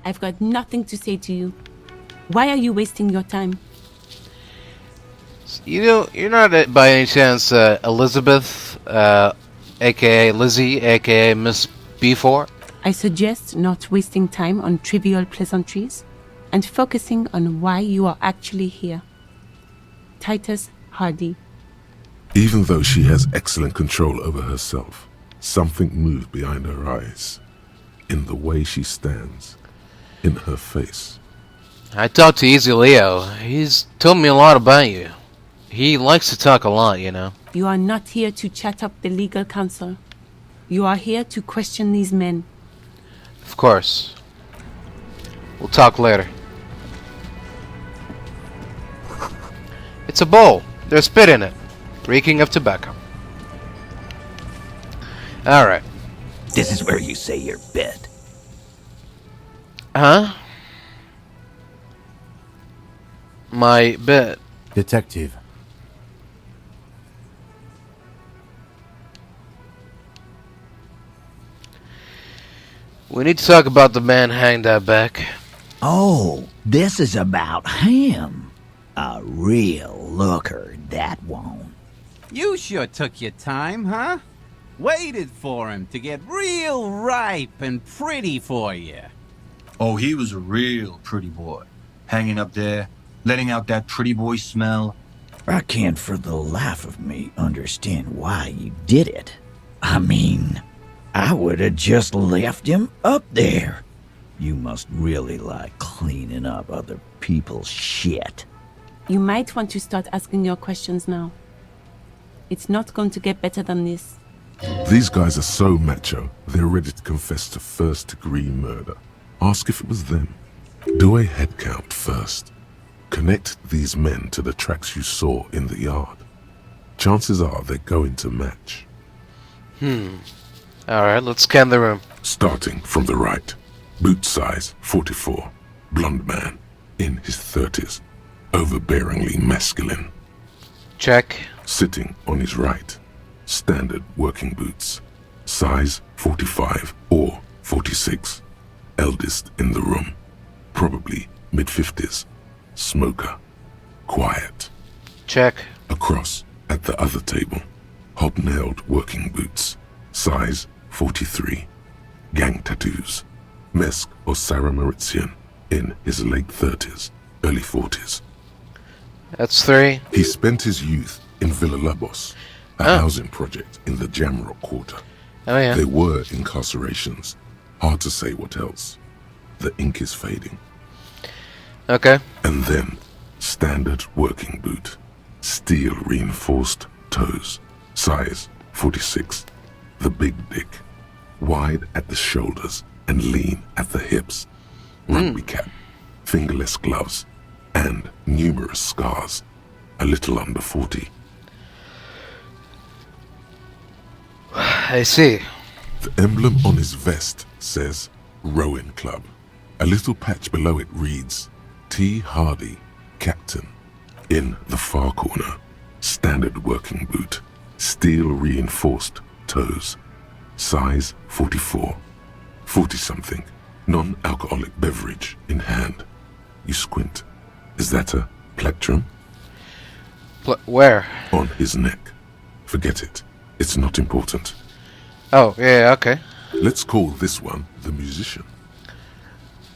I've got nothing to say to you. Why are you wasting your time? You know, you're not by any chance Elizabeth, aka Lizzie, aka Miss B4? I suggest not wasting time on trivial pleasantries and focusing on why you are actually here. Titus Hardie. Even though she has excellent control over herself, something moved behind her eyes, in the way she stands, in her face. I talked to Easy Leo. He's told me a lot about you. He likes to talk a lot, you know. You are not here to chat up the legal counsel. You are here to question these men. Of course. We'll talk later. It's a bowl. There's spit in it, reeking of tobacco. Alright. This is where you say your bit. Huh? My bit. Detective. We need to talk about the man hanged out back. Oh, this is about him. A real looker, that one. You sure took your time, huh? Waited for him to get real ripe and pretty for you. Oh, he was a real pretty boy. Hanging up there, letting out that pretty boy smell. I can't for the life of me understand why you did it. I mean, I would have just left him up there. You must really like cleaning up other people's shit. You might want to start asking your questions now. It's not going to get better than this. These guys are so macho, they're ready to confess to first-degree murder. Ask if it was them. Do a head count first. Connect these men to the tracks you saw in the yard. Chances are they're going to match. Alright, let's scan the room. Starting from the right. Boot size 44. Blonde man. In his 30s. Overbearingly masculine. Check. Sitting on his right. Standard working boots. Size 45 or 46. Eldest in the room. Probably mid-50s. Smoker. Quiet. Check. Across at the other table. Hobnailed working boots. Size 43. Gang tattoos. Mesk or Sarah Mauritian. In his late 30s, early 40s. That's 3. He spent his youth in Villa Labos, a housing project in the Jamrock Quarter. Oh yeah. There were incarcerations. Hard to say what else. The ink is fading. Okay. And then, standard working boot. Steel reinforced toes. Size 46. The big dick. Wide at the shoulders and lean at the hips. Rugby cap. Fingerless gloves. And numerous scars. A little under 40. I see. The emblem on his vest says Rowing Club. A little patch below it reads T. Hardie, Captain. In the far corner, standard working boot. Steel reinforced toes. Size 44. 40-something. Non-alcoholic beverage in hand. You squint. Is that a plectrum? Where? On his neck. Forget it. It's not important. Oh, yeah, okay. Let's call this one the musician.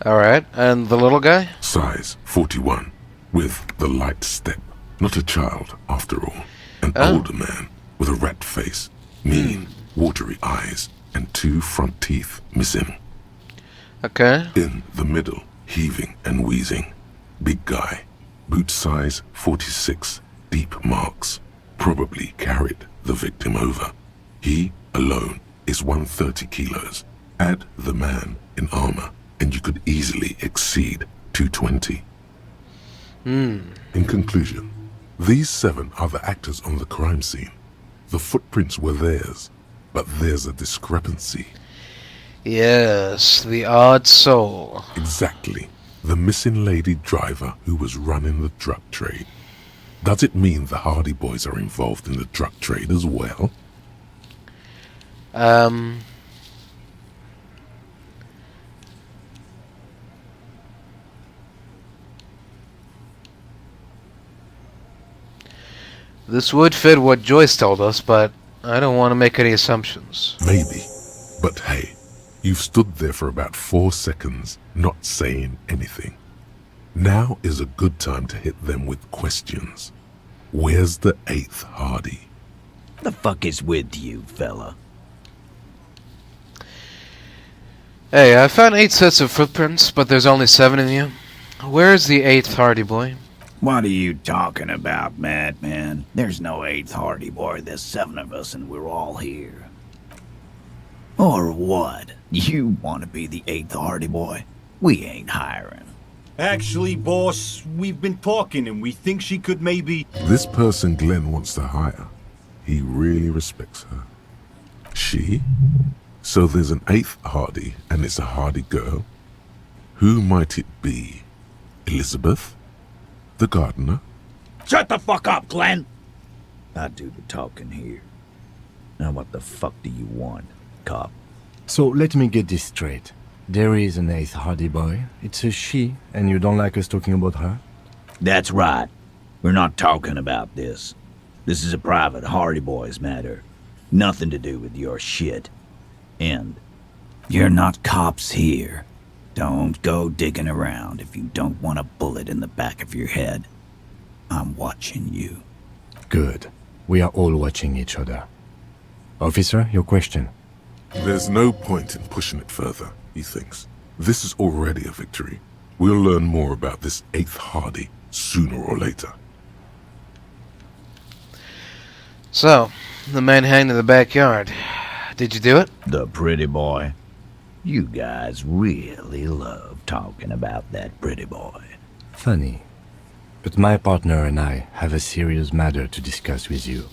Alright, and the little guy? Size 41. With the light step. Not a child, after all. An older man with a rat face. Mean, watery eyes, and 2 front teeth missing. Okay. In the middle, heaving and wheezing. Big guy. Boot size 46. Deep marks. Probably carried the victim over. He, alone, is 130 kilos. Add the man in armor, and you could easily exceed 220. In conclusion, these 7 are the actors on the crime scene. The footprints were theirs, but there's a discrepancy. Yes, the odd soul. Exactly. The missing lady driver who was running the drug trade. Does it mean the Hardie Boys are involved in the drug trade as well? This would fit what Joyce told us, but I don't want to make any assumptions. Maybe. But hey, you've stood there for about 4 seconds, not saying anything. Now is a good time to hit them with questions. Where's the 8th Hardie? The fuck is with you, fella? Hey, I found 8 sets of footprints, but there's only 7 in you. Where's the 8th Hardie boy? What are you talking about, madman? There's no 8th Hardie boy. There's 7 of us and we're all here. Or what? You want to be the 8th Hardie boy? We ain't hiring. Actually, boss, we've been talking and we think she could maybe... This person Glenn wants to hire. He really respects her. She? So there's an 8th Hardie, and it's a Hardie girl? Who might it be? Elizabeth? The gardener? Shut the fuck up, Glenn! I do the talking here. Now what the fuck do you want, cop? So let me get this straight. There is an 8th Hardie boy. It's a she, and you don't like us talking about her? That's right. We're not talking about this. This is a private Hardie Boys matter. Nothing to do with your shit. And you're not cops here. Don't go digging around if you don't want a bullet in the back of your head. I'm watching you. Good. We are all watching each other. Officer, your question. There's no point in pushing it further, he thinks. This is already a victory. We'll learn more about this 8th Hardie sooner or later. So, the man hanged in the backyard. Did you do it? The pretty boy. You guys really love talking about that pretty boy. Funny. But my partner and I have a serious matter to discuss with you.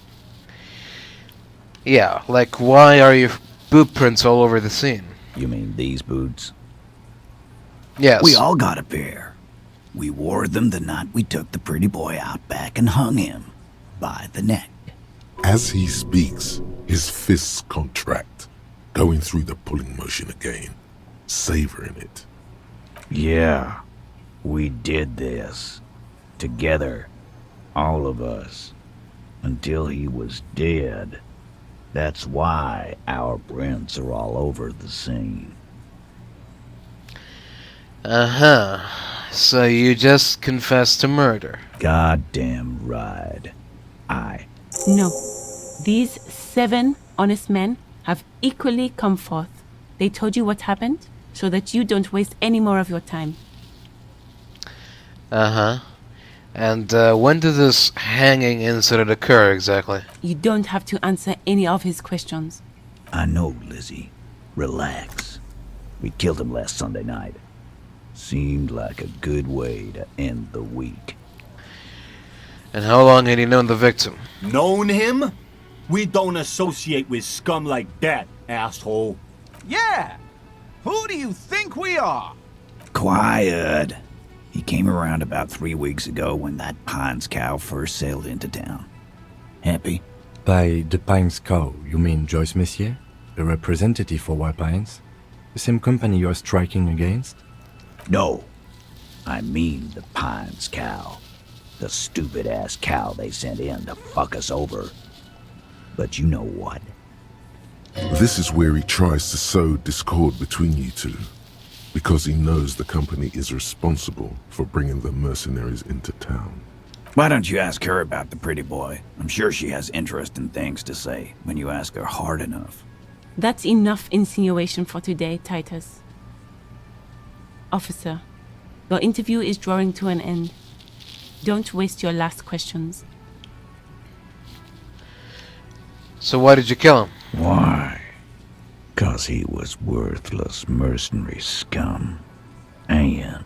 Yeah, like why are your boot prints all over the scene? You mean these boots? Yes. We all got a pair. We wore them the night we took the pretty boy out back and hung him by the neck. As he speaks, his fists contract, going through the pulling motion again, savoring it. Yeah, we did this. Together. All of us. Until he was dead. That's why our prints are all over the scene. Uh-huh. So you just confessed to murder. Goddamn right. No. These 7 honest men have equally come forth. They told you what happened so that you don't waste any more of your time. Uh-huh. And when did this hanging incident occur exactly? You don't have to answer any of his questions. I know, Lizzie. Relax. We killed him last Sunday night. Seemed like a good way to end the week. And how long had he known the victim? Known him? We don't associate with scum like that, asshole. Yeah! Who do you think we are? Quiet. He came around about 3 weeks ago when that Pines cow first sailed into town. Happy? By the Pines cow, you mean Joyce Messier? A representative for White Pines? The same company you're striking against? No. I mean the Pines cow. The stupid-ass cow they sent in to fuck us over. But you know what? This is where he tries to sow discord between you two, because he knows the company is responsible for bringing the mercenaries into town. Why don't you ask her about the pretty boy? I'm sure she has interesting things to say when you ask her hard enough. That's enough insinuation for today, Titus. Officer, your interview is drawing to an end. Don't waste your last questions. So why did you kill him? Why? 'Cause he was worthless mercenary scum. And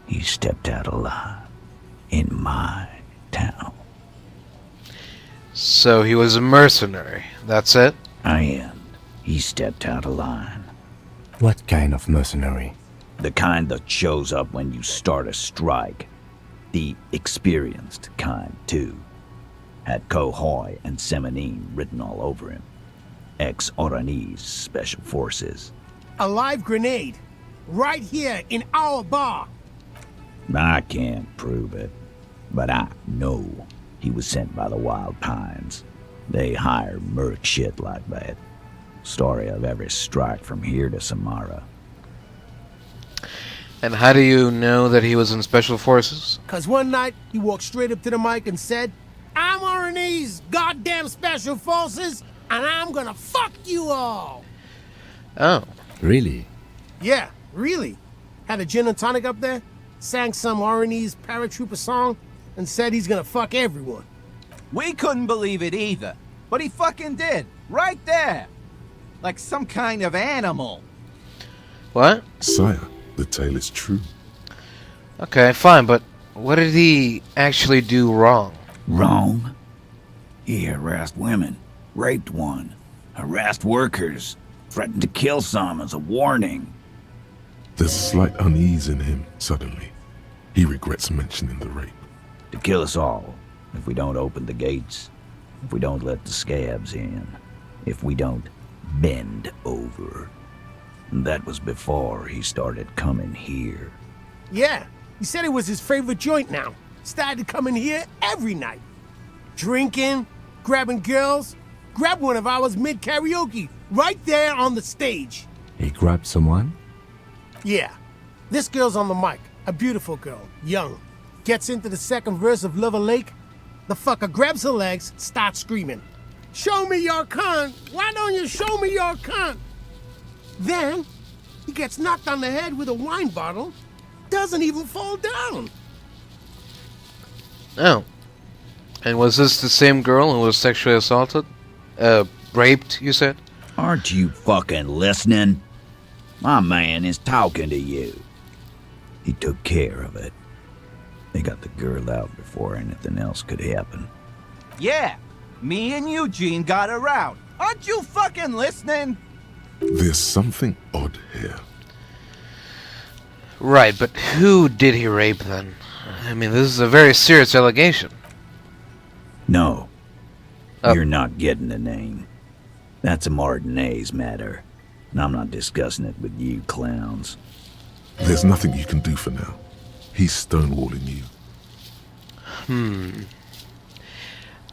he stepped out alive in my town. So he was a mercenary, that's it? And he stepped out of line. What kind of mercenary? The kind that shows up when you start a strike. The experienced kind, too. Had Cohoy and Semenine written all over him. Ex-Oranese Special Forces. A live grenade! Right here in our bar! I can't prove it, but I know He was sent by the Wild Pines. They hire merc shit like that. Story of every strike from here to Samara. And how do you know that he was in Special Forces? Cause one night, he walked straight up to the mic and said, I'm RNA's goddamn Special Forces, and I'm gonna fuck you all! Oh. Really? Yeah, really. Had a gin and tonic up there, sang some RNA's paratrooper song, and said he's gonna fuck everyone. We couldn't believe it either, but he fucking did, right there. Like some kind of animal. What? Sire, the tale is true. Okay, fine, but what did he actually do wrong? Wrong? He harassed women, raped one, harassed workers, threatened to kill some as a warning. There's a slight unease in him suddenly. He regrets mentioning the rape. To kill us all, if we don't open the gates, if we don't let the scabs in, if we don't bend over. That was before he started coming here. Yeah, he said it was his favorite joint now. Started coming here every night. Drinking, grabbing girls. Grabbed one of ours mid-karaoke, right there on the stage. He grabbed someone? Yeah, this girl's on the mic. A beautiful girl, young. Gets into the second verse of Lover Lake. The fucker grabs her legs, starts screaming. Show me your cunt! Why don't you show me your cunt? Then, he gets knocked on the head with a wine bottle. Doesn't even fall down. Oh. And was this the same girl who was sexually assaulted? Raped, you said? Aren't you fucking listening? My man is talking to you. He took care of it. They got the girl out before anything else could happen. Yeah, me and Eugene got her out. Aren't you fucking listening? There's something odd here. Right, but who did he rape then? I mean, this is a very serious allegation. No. Oh. You're not getting the name. That's a Martinez matter. And I'm not discussing it with you clowns. There's nothing you can do for now. He's stonewalling you.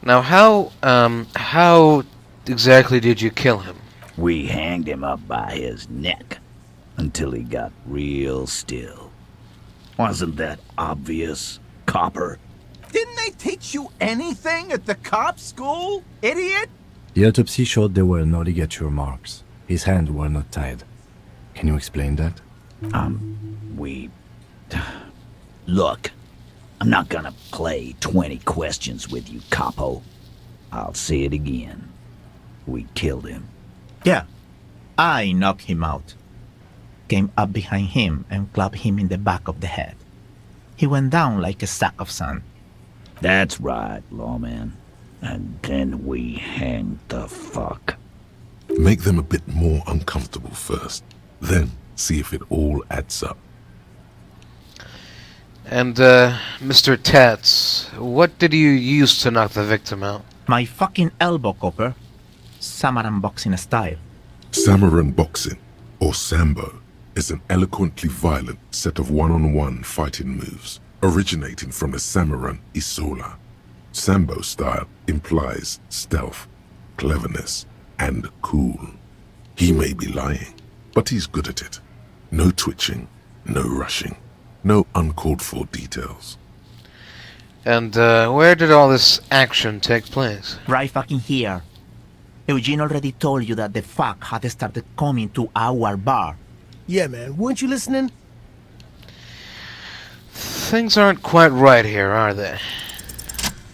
Now, how exactly did you kill him? We hanged him up by his neck until he got real still. Wasn't that obvious, Copper? Didn't they teach you anything at the cop school, idiot? The autopsy showed there were no ligature marks. His hands were not tied. Can you explain that? Look, I'm not gonna play 20 questions with you, Capo. I'll say it again. We killed him. Yeah, I knocked him out. Came up behind him and clapped him in the back of the head. He went down like a sack of sand. That's right, lawman. And then we hanged the fuck. Make them a bit more uncomfortable first. Then see if it all adds up. And, Mr. Tats, what did you use to knock the victim out? My fucking elbow, Copper. Samaran boxing style. Samaran boxing, or Sambo, is an eloquently violent set of one-on-one fighting moves, originating from the Samaran Isola. Sambo style implies stealth, cleverness, and cool. He may be lying, but he's good at it. No twitching, no rushing, no uncalled for details. And, where did all this action take place? Right fucking here. Eugene already told you that the fuck had started coming to our bar. Yeah, man, weren't you listening? Things aren't quite right here, are they?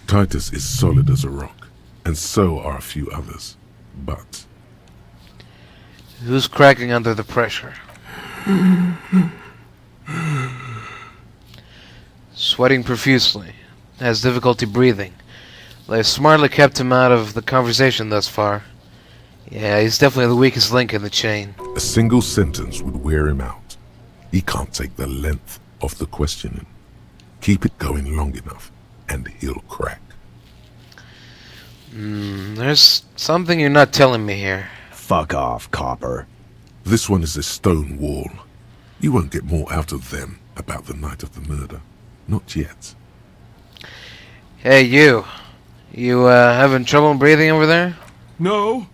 Titus is solid as a rock, and so are a few others. But Who's cracking under the pressure? Sweating profusely. Has difficulty breathing. They've smartly kept him out of the conversation thus far. Yeah, he's definitely the weakest link in the chain. a single sentence would wear him out. He can't take the length of the questioning. Keep it going long enough, and he'll crack. There's something you're not telling me here. Fuck off, Copper. This one is a stone wall. You won't get more out of them about the night of the murder. Not yet. Hey, you. You, having trouble breathing over there? No.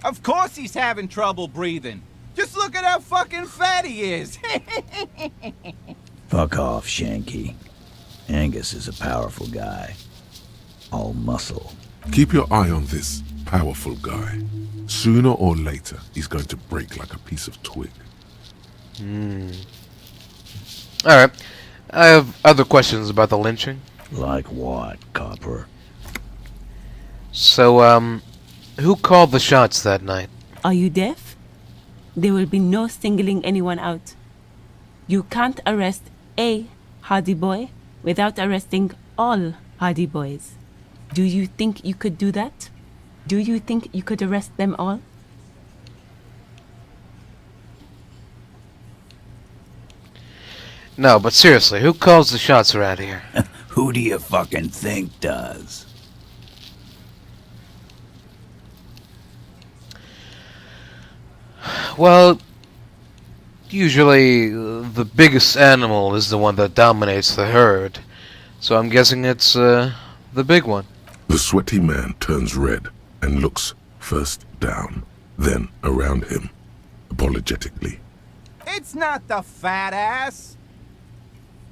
Of course he's having trouble breathing. Just look at how fucking fat he is. Fuck off, Shanky. Angus is a powerful guy. All muscle. Keep your eye on this powerful guy. Sooner or later, he's going to break like a piece of twig. Alright. I have other questions about the lynching. Like what, Copper? So, who called the shots that night? Are you deaf? There will be no singling anyone out. You can't arrest a Hardie Boy without arresting all Hardie Boys. Do you think you could do that? Do you think you could arrest them all? No, but seriously, who calls the shots around here? Who do you fucking think does? Well, usually the biggest animal is the one that dominates the herd. So I'm guessing it's the big one. The sweaty man turns red and looks first down, then around him, apologetically. It's not the fat ass.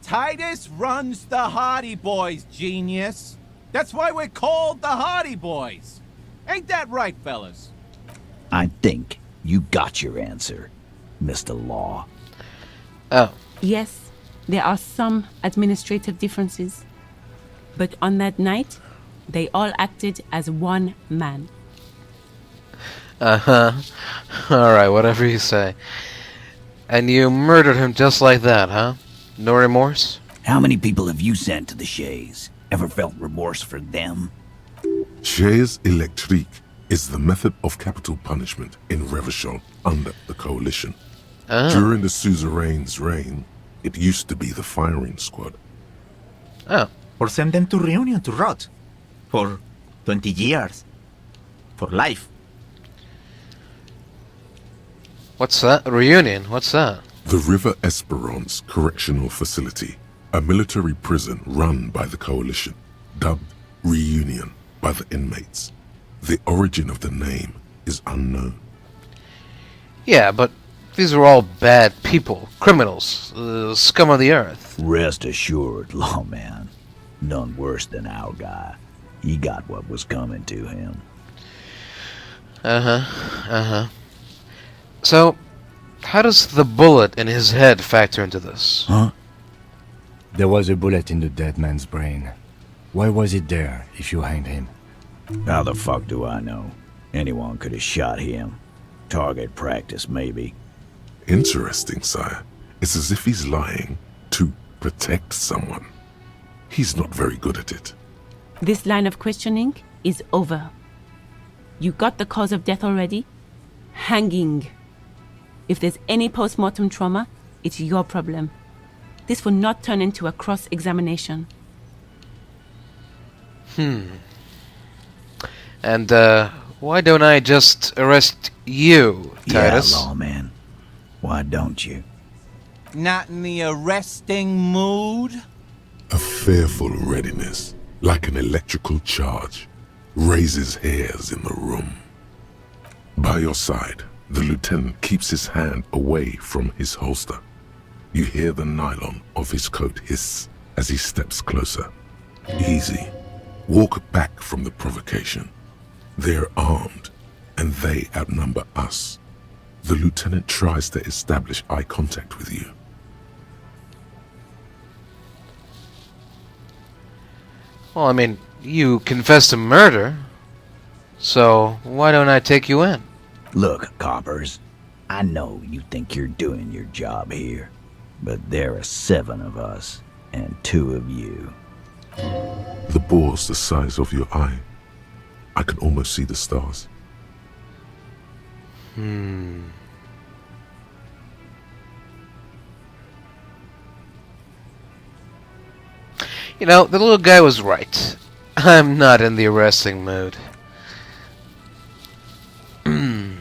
Titus runs the Hardie Boys, genius. That's why we're called the Hardie Boys. Ain't that right, fellas? I think you got your answer, Mr. Law. Oh. Yes, there are some administrative differences. But on that night, they all acted as one man. Uh-huh. Alright, whatever you say. And you murdered him just like that, huh? No remorse? How many people have you sent to the Shays? Ever felt remorse for them? Chaise électrique is the method of capital punishment in Revachol under the Coalition. During the suzerain's reign, it used to be the firing squad. Oh. Or send them to Reunion to rot. For 20 years. For life. What's that? Reunion? What's that? The River Esperance Correctional Facility, a military prison run by the Coalition, dubbed Reunion by the inmates. The origin of the name is unknown. Yeah, but these are all bad people, criminals, scum of the earth. Rest assured, lawman. None worse than our guy. He got what was coming to him. So, how does the bullet in his head factor into this? Huh? There was a bullet in the dead man's brain. Why was it there if you hanged him? How the fuck do I know? Anyone could have shot him. Target practice, maybe. Interesting, sire. It's as if he's lying to protect someone. He's not very good at it. This line of questioning is over. You got the cause of death already? Hanging. If there's any post-mortem trauma, it's your problem. This will not turn into a cross-examination. And, why don't I just arrest you, Titus? Yeah, lawman. Why don't you? Not in the arresting mood? A fearful readiness, like an electrical charge, raises hairs in the room. By your side, the lieutenant keeps his hand away from his holster. You hear the nylon of his coat hiss as he steps closer. Easy. Walk back from the provocation. They're armed, and they outnumber us. The lieutenant tries to establish eye contact with you. Well, I mean, you confessed to murder, so why don't I take you in? Look, coppers, I know you think you're doing your job here, but there are 7 of us and 2 of you. The bore's the size of your eye. I can almost see the stars. You know, the little guy was right. I'm not in the arresting mood. The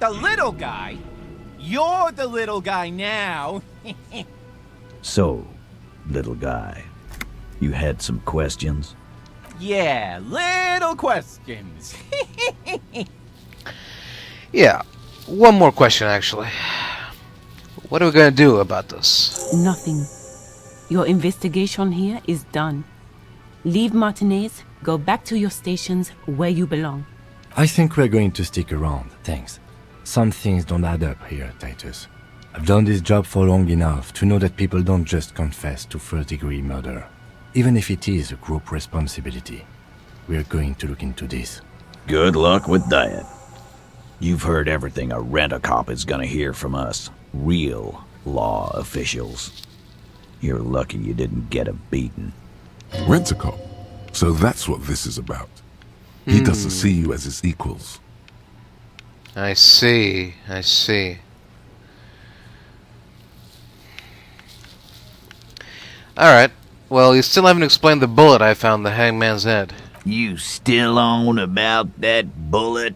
little guy? You're the little guy now. So, little guy, You had some questions? Yeah, little questions. Yeah, one more question actually. What are we gonna do about this? Nothing. Your investigation here is done. Leave Martinez, go back to your stations where you belong. I think we're going to stick around, thanks. Some things don't add up here, Titus. I've done this job for long enough to know that people don't just confess to first-degree murder, even if it is a group responsibility. We're going to look into this. Good luck with that. You've heard everything a rent-a-cop is gonna hear from us, real law officials. You're lucky you didn't get a beating. Rent-a-cop. So that's what this is about. He doesn't see you as his equals. I see. Alright, well, you still haven't explained the bullet I found in the hangman's head. You still on about that bullet?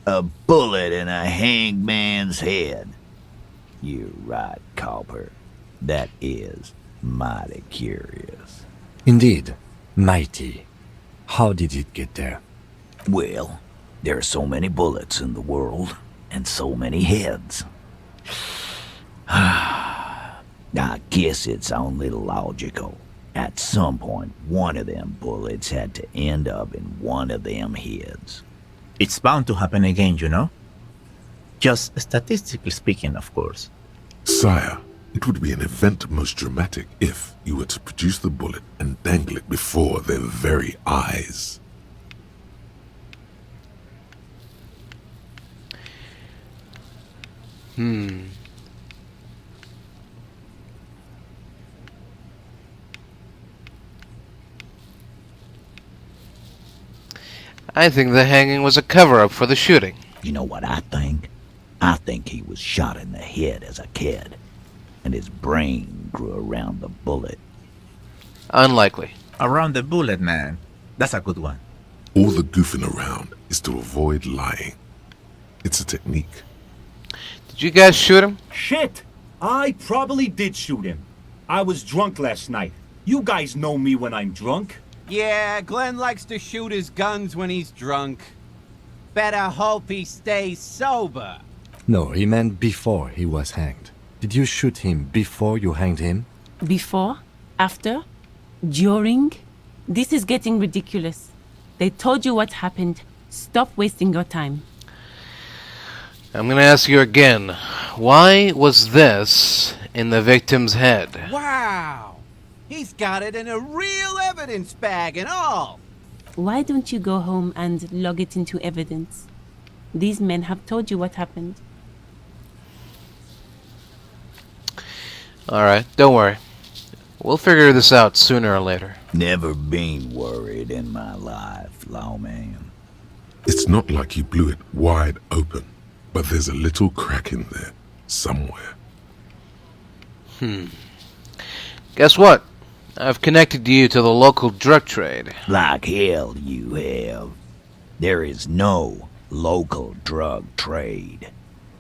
A bullet in a hangman's head. You're right, Copper. That is mighty curious. Indeed, mighty. How did it get there? Well, there are so many bullets in the world, and so many heads. I guess it's only logical. At some point, one of them bullets had to end up in one of them heads. It's bound to happen again, you know? Just statistically speaking, of course. Sire, it would be an event most dramatic if you were to produce the bullet and dangle it before their very eyes. I think the hanging was a cover-up for the shooting. You know what I think? I think he was shot in the head as a kid, and his brain grew around the bullet. Unlikely. Around the bullet, man. That's a good one. All the goofing around is to avoid lying. It's a technique. Did you guys shoot him? Shit! I probably did shoot him. I was drunk last night. You guys know me when I'm drunk. Yeah, Glenn likes to shoot his guns when he's drunk. Better hope he stays sober. No, he meant before he was hanged. Did you shoot him before you hanged him? Before? After? During? This is getting ridiculous. They told you what happened. Stop wasting your time. I'm gonna ask you again. Why was this in the victim's head? Wow! He's got it in a real evidence bag and all! Why don't you go home and log it into evidence? These men have told you what happened. Alright, don't worry. We'll figure this out sooner or later. Never been worried in my life, lawman. It's not like you blew it wide open, but there's a little crack in there, somewhere. Guess what? I've connected you to the local drug trade. Like hell you have. There is no local drug trade.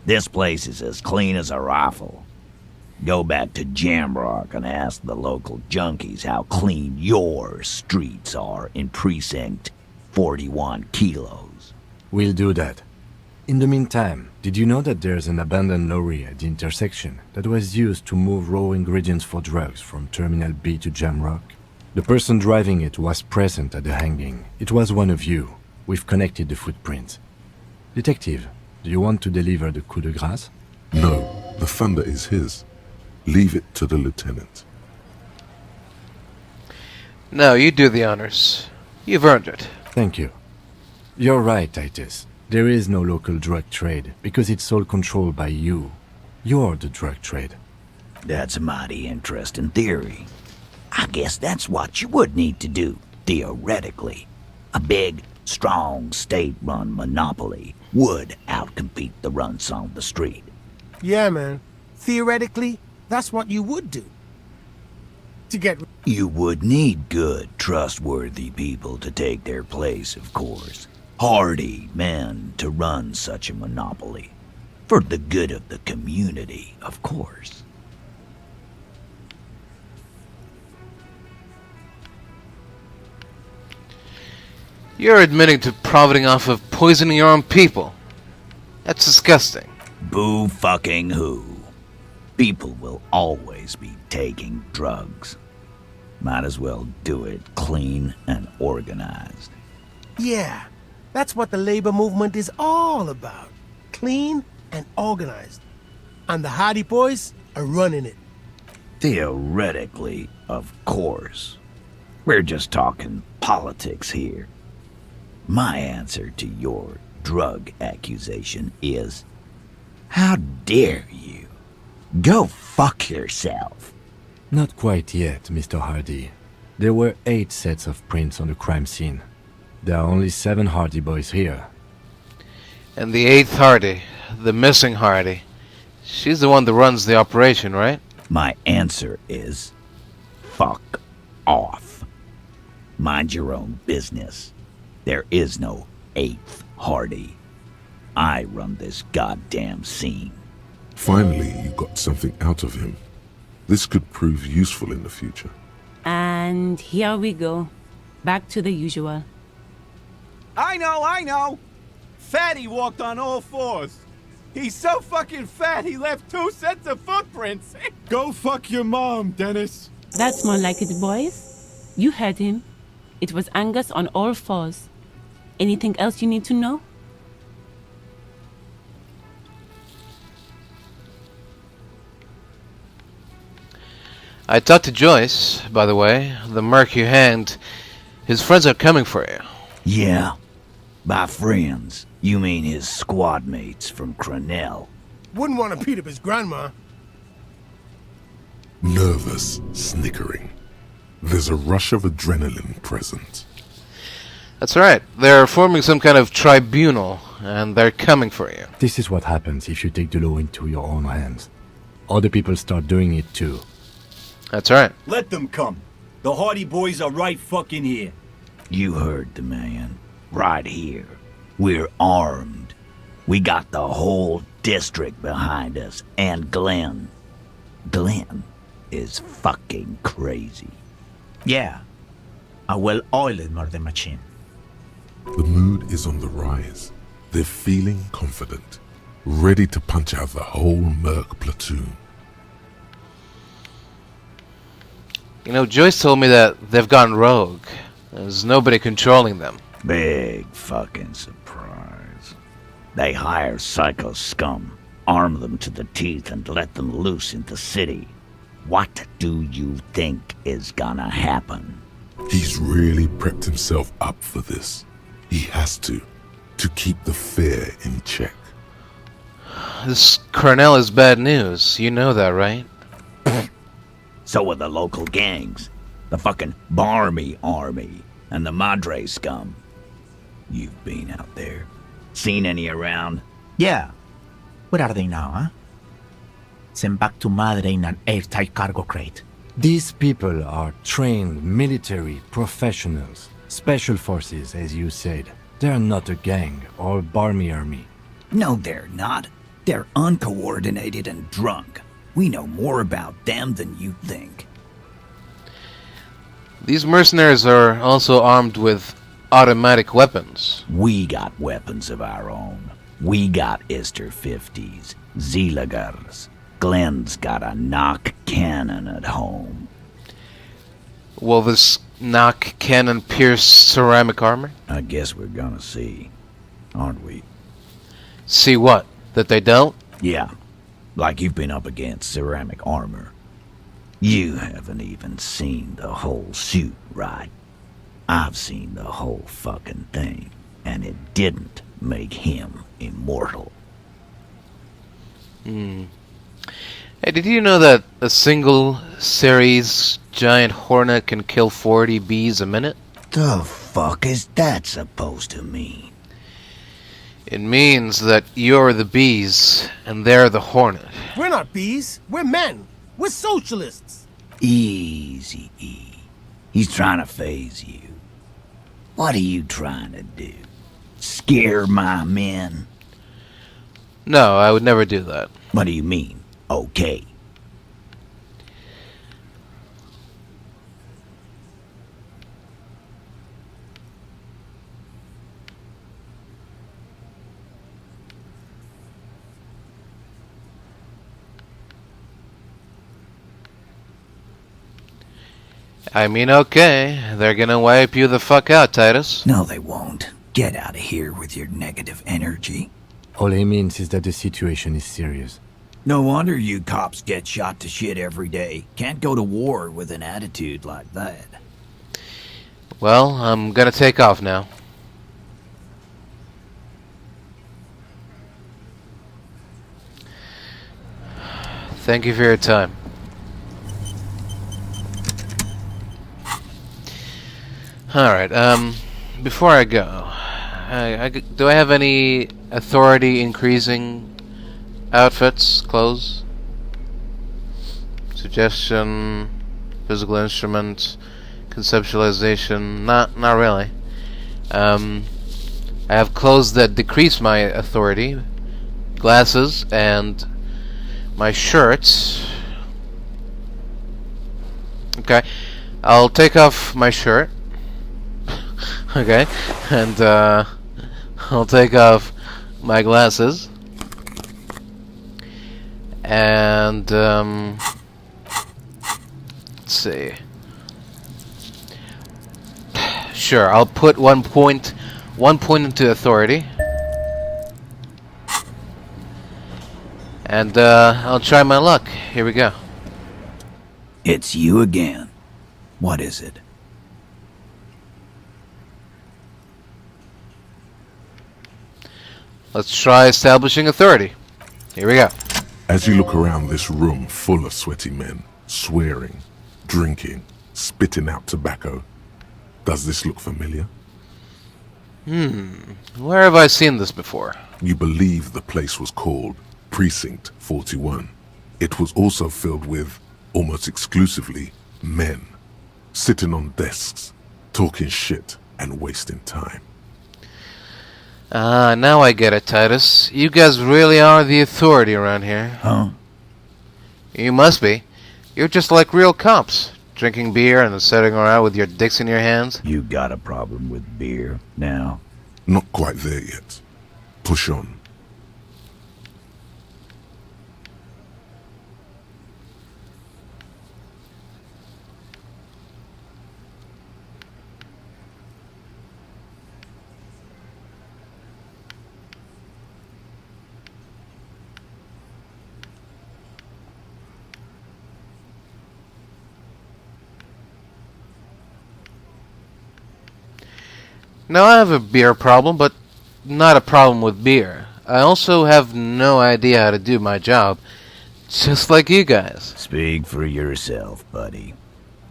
This place is as clean as a rifle. Go back to Jamrock and ask the local junkies how clean your streets are in Precinct 41 Kilos. We'll do that. In the meantime, did you know that there's an abandoned lorry at the intersection that was used to move raw ingredients for drugs from Terminal B to Jamrock? The person driving it was present at the hanging. It was one of you. We've connected the footprints. Detective, do you want to deliver the coup de grâce? No, the thunder is his. Leave it to the lieutenant. No, you do the honors. You've earned it. Thank you. You're right, Titus. There is no local drug trade because it's all controlled by you. You're the drug trade. That's a mighty interesting theory. I guess that's what you would need to do, theoretically. A big, strong, state-run monopoly would outcompete the runts on the street. Yeah, man. Theoretically, that's what you would do. To get... You would need good, trustworthy people to take their place, of course. Hardy men to run such a monopoly. For the good of the community, of course. You're admitting to profiting off of poisoning your own people. That's disgusting. Boo fucking who. People will always be taking drugs. Might as well do it clean and organized. Yeah, that's what the labor movement is all about. Clean and organized. And the Hardie Boys are running it. Theoretically, of course. We're just talking politics here. My answer to your drug accusation is, how dare you? Go fuck yourself. Not quite yet, Mr. Hardie. There were 8 sets of prints on the crime scene. There are only 7 Hardie Boys here. And the 8th Hardie, the missing Hardie, she's the one that runs the operation, right? My answer is, fuck off. Mind your own business. There is no 8th Hardie. I run this goddamn scene. Finally, you got something out of him. This could prove useful in the future. And here we go. Back to the usual. I know! Fatty walked on all 4s. He's so fucking fat he left 2 sets of footprints. Go fuck your mom, Dennis. That's more like it, boys. You heard him. It was Angus on all 4s. Anything else you need to know? I talked to Joyce, by the way. The merc you hanged. His friends are coming for you. Yeah. By friends, you mean his squad mates from Cronell. Wouldn't want to beat up his grandma. Nervous, snickering. There's a rush of adrenaline present. That's right. They're forming some kind of tribunal, and they're coming for you. This is what happens if you take the law into your own hands. Other people start doing it too. That's right. Let them come. The Hardie Boys are right fucking here. You heard the man. Right here. We're armed. We got the whole district behind us, and Glenn. Glenn is fucking crazy. Yeah, a well-oiled murder machine. The mood is on the rise. They're feeling confident, ready to punch out the whole merc platoon. You know, Joyce told me that they've gone rogue. There's nobody controlling them. Big fucking surprise. They hire psycho scum, arm them to the teeth, and let them loose in the city. What do you think is gonna happen? He's really prepped himself up for this. He has to keep the fear in check. This Cornell is bad news. You know that, right? So are the local gangs. The fucking Barmy Army and the Madre scum. You've been out there. Seen any around? Yeah. Where are they now, huh? Sent back to Madre in an airtight cargo crate. These people are trained military professionals. Special forces, as you said. They're not a gang or Barmy army. No, they're not. They're uncoordinated and drunk. We know more about them than you think. These mercenaries are also armed with automatic weapons. We got weapons of our own. We got Ister 50s, Zeelagers. Glenn's got a knock cannon at home. Will this knock cannon pierce ceramic armor? I guess we're gonna see, aren't we? See what? That they don't? Yeah, like you've been up against ceramic armor. You haven't even seen the whole suit, right? I've seen the whole fucking thing, and it didn't make him immortal. Hey, did you know that a single series giant hornet can kill 40 bees a minute? The fuck is that supposed to mean? It means that you're the bees and they're the hornet. We're not bees. We're men. We're socialists. Easy, E. He's trying to phase you. What are you trying to do? Scare my men? No, I would never do that. What do you mean? Okay. I mean, okay. They're gonna wipe you the fuck out, Titus. No, they won't. Get out of here with your negative energy. All he means is that the situation is serious. No wonder you cops get shot to shit every day. Can't go to war with an attitude like that. Well, I'm gonna take off now. Thank you for your time. Alright, before I go, do I have any authority increasing outfits, clothes? Suggestion, physical instrument, conceptualization, not really. I have clothes that decrease my authority, glasses, and my shirts. Okay, I'll take off my shirt. Okay, and I'll take off my glasses, and let's see. Sure, I'll put one point into authority, and I'll try my luck. Here we go. It's you again. What is it? Let's try establishing authority. Here we go. As you look around this room full of sweaty men, swearing, drinking, spitting out tobacco, does this look familiar? Where have I seen this before? You believe the place was called Precinct 41. It was also filled with, almost exclusively, men, sitting on desks, talking shit and wasting time. Ah, now I get it, Titus. You guys really are the authority around here. Huh? You must be. You're just like real cops, drinking beer and then sitting around with your dicks in your hands. You got a problem with beer now? Not quite there yet. Push on. Now I have a beer problem, but not a problem with beer. I also have no idea how to do my job, just like you guys. Speak for yourself, buddy.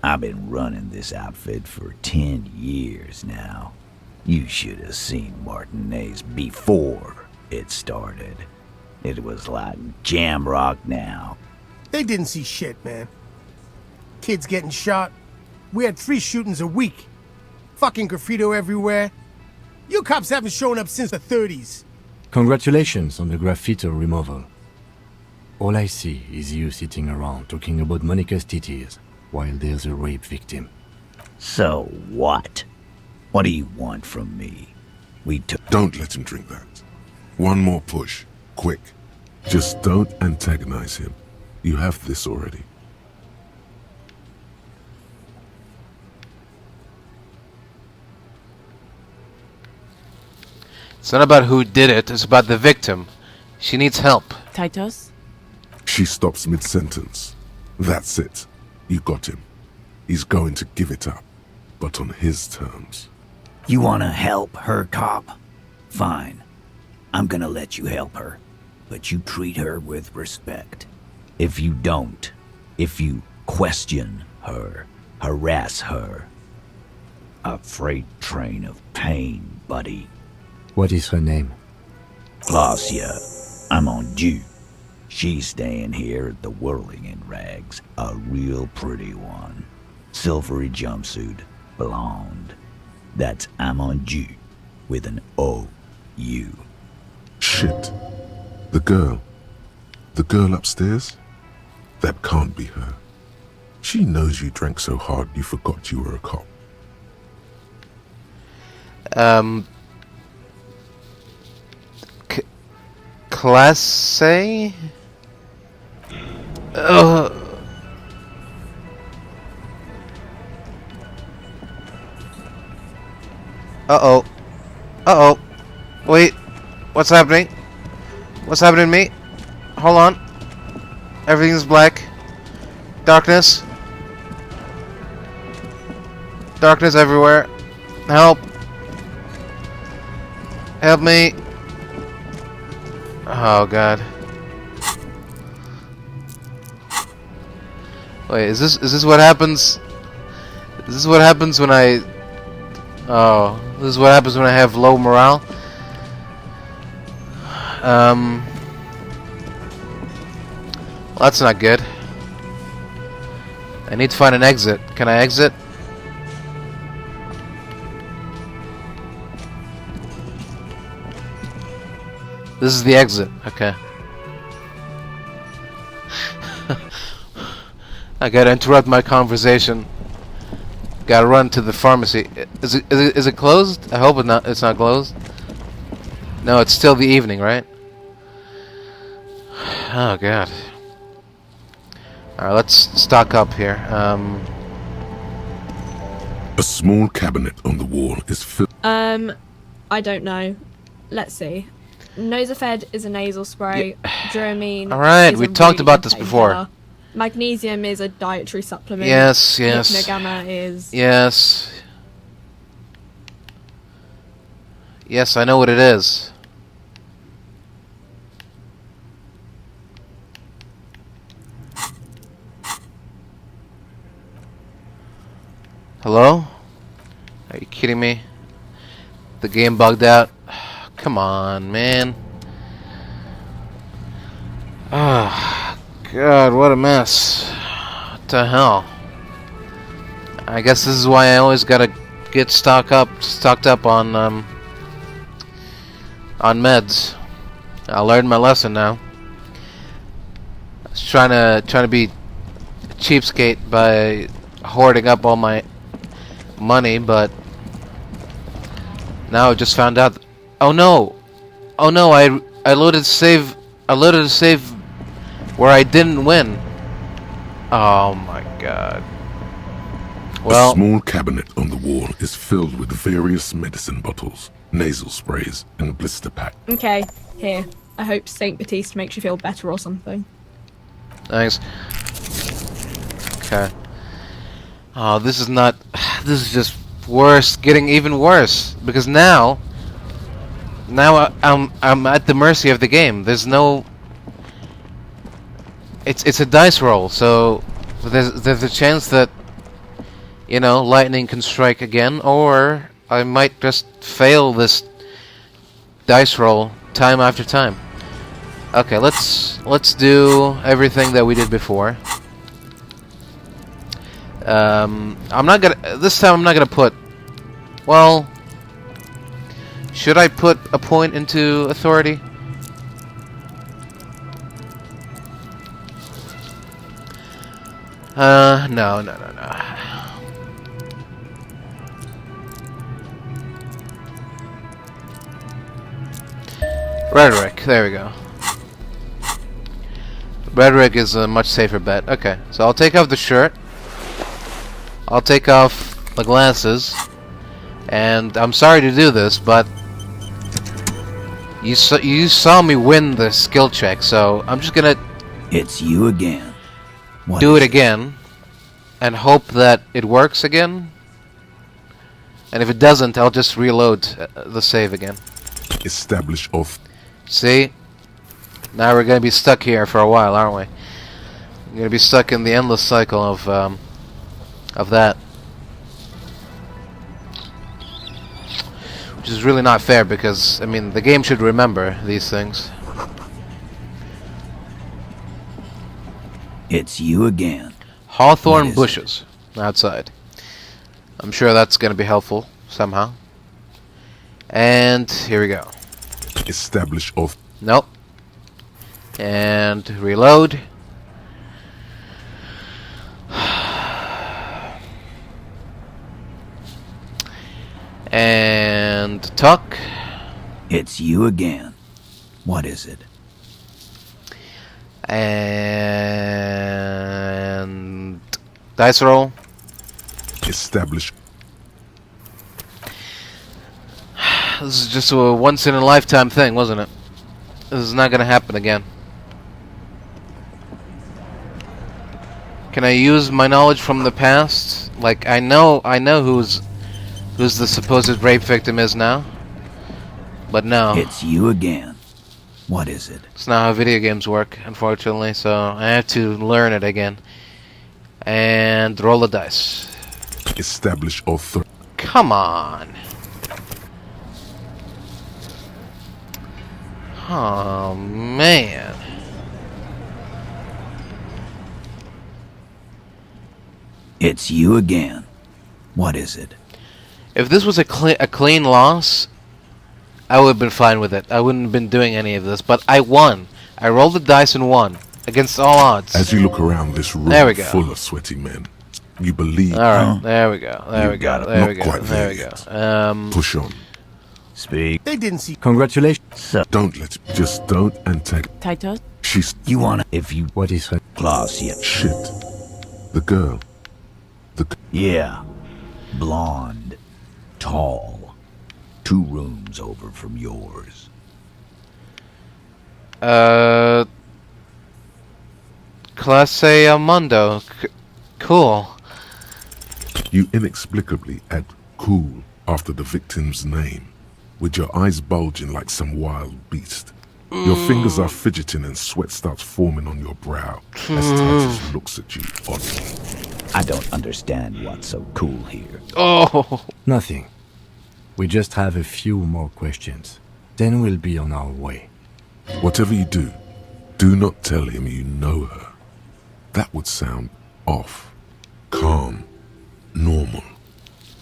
I've been running this outfit for 10 years now. You should have seen Martinez before it started. It was like jam rock now. They didn't see shit, man. Kids getting shot. We had 3 shootings a week. Fucking graffito everywhere. You cops haven't shown up since the 30s. Congratulations on the graffito removal. All I see is you sitting around talking about Monica's titties while there's a rape victim. So what? What do you want from me? We took... Don't let him drink that. One more push. Quick. Just don't antagonize him. You have this already. It's not about who did it, it's about the victim. She needs help. Titus? She stops mid-sentence. That's it. You got him. He's going to give it up, but on his terms. You wanna help her, cop? Fine. I'm gonna let you help her. But you treat her with respect. If you don't, if you question her, harass her, a freight train of pain, buddy. What is her name? Glacia, I'm on due. She's staying here at the Whirling in Rags, a real pretty one. Silvery jumpsuit, blonde. That's Amonju, with an O-U. Shit. The girl. The girl upstairs? That can't be her. She knows you drank so hard you forgot you were a cop. Class A? Uh-oh. Uh-oh. Wait. What's happening? What's happening to me? Hold on. Everything's black. Darkness. Darkness everywhere. Help. Help me. Oh, God. Wait, is this what happens? Is this what happens when I... Oh, this is what happens when I have low morale? Well, that's not good. I need to find an exit. Can I exit? This is the exit. Okay. I gotta interrupt my conversation. Gotta run to the pharmacy. Is it closed? I hope it's not closed. No, it's still the evening, right? Oh God. Alright, let's stock up here. A small cabinet on the wall is filled. I don't know. Let's see. Nosafed is a nasal spray. Dramamine. Alright, is we a talked really about good this before. painkiller. Magnesium is a dietary supplement. Yes, yes. Hypnogamma is... Yes. Yes, I know what it is. Hello? Are you kidding me? The game bugged out? Come on, man. Ah, God, what a mess. What the hell? I guess this is why I always gotta get stocked up on meds. I learned my lesson now. I was trying to be a cheapskate by hoarding up all my money, but now I just found out. Oh no! Oh no! I loaded save. I loaded a save where I didn't win. Oh my God. Well, a small cabinet on the wall is filled with various medicine bottles, nasal sprays, and blister packs. Okay, here. I hope Saint Baptiste makes you feel better or something. thanks. Okay. Oh, this is not. This is just worse. Getting even worse because now I'm at the mercy of the game. There's no. It's a dice roll, so there's a chance that, you know, lightning can strike again, or I might just fail this dice roll time after time. Okay, let's do everything that we did before. I'm not gonna. This time I'm not gonna put. Well, should I put a point into authority? No. Rhetoric. There we go. Rhetoric is a much safer bet. Okay, so I'll take off the shirt. I'll take off the glasses. And I'm sorry to do this, but you saw me win the skill check, so I'm just gonna It's you again. What do is it again and hope that it works again. And if it doesn't, I'll just reload the save again. Establish off. See? Now we're gonna be stuck here for a while, aren't we? We're gonna be stuck in the endless cycle of that. Which is really not fair because, I mean, the game should remember these things. It's you again. Hawthorn bushes outside. I'm sure that's gonna be helpful somehow. And here we go. Establish off. Nope. And reload. And talk. It's you again. What is it? And dice roll. Establish. This is just a once-in-a-lifetime thing, wasn't it? This is not gonna happen again. Can I use my knowledge from the past? Like, I know who's the supposed rape victim is now. But no. It's you again. What is it? It's not how video games work, unfortunately, so I have to learn it again. And roll the dice. Establish authority. Come on. Oh, man. It's you again. What is it? If this was a clean loss, I would have been fine with it. I wouldn't have been doing any of this, but I won. I rolled the dice and won. Against all odds. As you look around this room There we go. full of sweaty men, you believe. Alright, there we go. There You we go. got it. There Not we go. quite There there we go. yet. Push on. Speak. They didn't see. Congratulations. Don't let it. Just don't antagonize. Titus? She's You wanna, if you What is her? claws yet? shit. The girl. Yeah. Blonde. Tall. 2 rooms over from yours. Classe Almondo. Cool. You inexplicably add cool after the victim's name, with your eyes bulging like some wild beast. Your fingers are fidgeting and sweat starts forming on your brow as Titus looks at you oddly. I don't understand what's so cool here. Oh. Nothing. We just have a few more questions. Then we'll be on our way. Whatever you do not tell him you know her. That would sound off. Calm. Normal.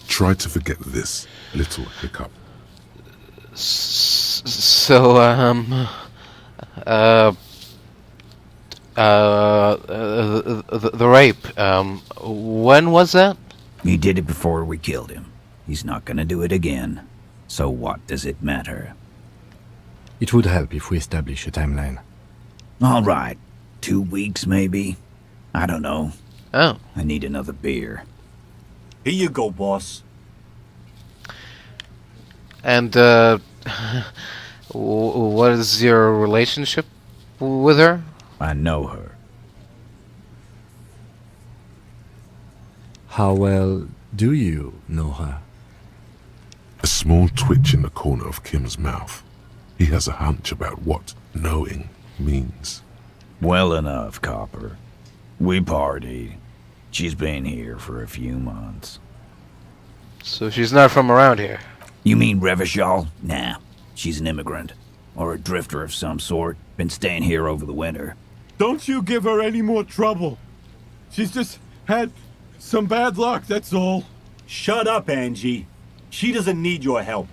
Try to forget this little hiccup. So, the rape, when was that? He did it before we killed him. He's not gonna do it again. So what does it matter? It would help if we establish a timeline. All right. 2 weeks, maybe? I don't know. Oh. I need another beer. Here you go, boss. And, what is your relationship with her? I know her. How well do you know her? A small twitch in the corner of Kim's mouth. He has a hunch about what knowing means. Well enough, Copper. We partied. She's been here for a few months. So she's not from around here. You mean Revachol? Nah, she's an immigrant. Or a drifter of some sort. Been staying here over the winter. Don't you give her any more trouble. She's just had some bad luck, that's all. Shut up, Angie. She doesn't need your help.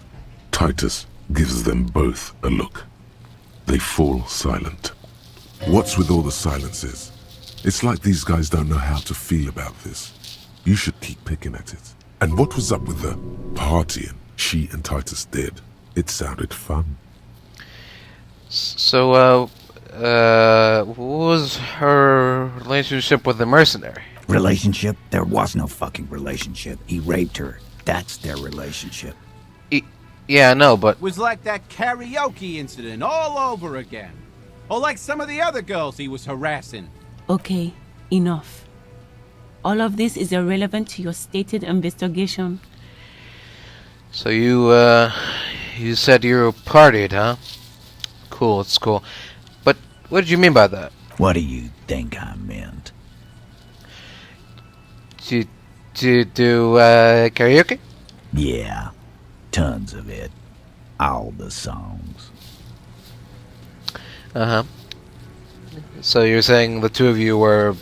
Titus gives them both a look. They fall silent. What's with all the silences? It's like these guys don't know how to feel about this. You should keep picking at it. And what was up with the partying she and Titus did? It sounded fun. So, what was her relationship with the mercenary? Relationship? There was no fucking relationship. He raped her. That's their relationship. Yeah, I know, but... Was like that karaoke incident all over again. Or like some of the other girls he was harassing. Okay, enough. All of this is irrelevant to your stated investigation. So you said you partied, huh? Cool, it's cool. But what did you mean by that? What do you think I meant? To do, karaoke? Yeah, tons of it. All the songs. Uh-huh. So you're saying the two of you were...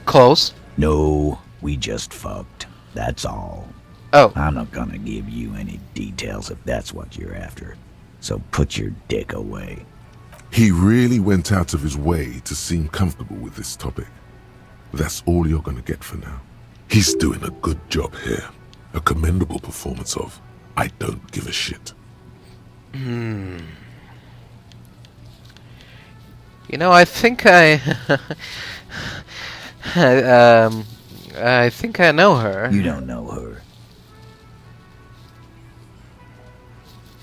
close? No, we just fucked. That's all. Oh. I'm not gonna give you any details if that's what you're after. So put your dick away. He really went out of his way to seem comfortable with this topic. That's all you're gonna get for now. He's doing a good job here. A commendable performance of I don't give a shit. You know, I think I I think I know her. You don't know her.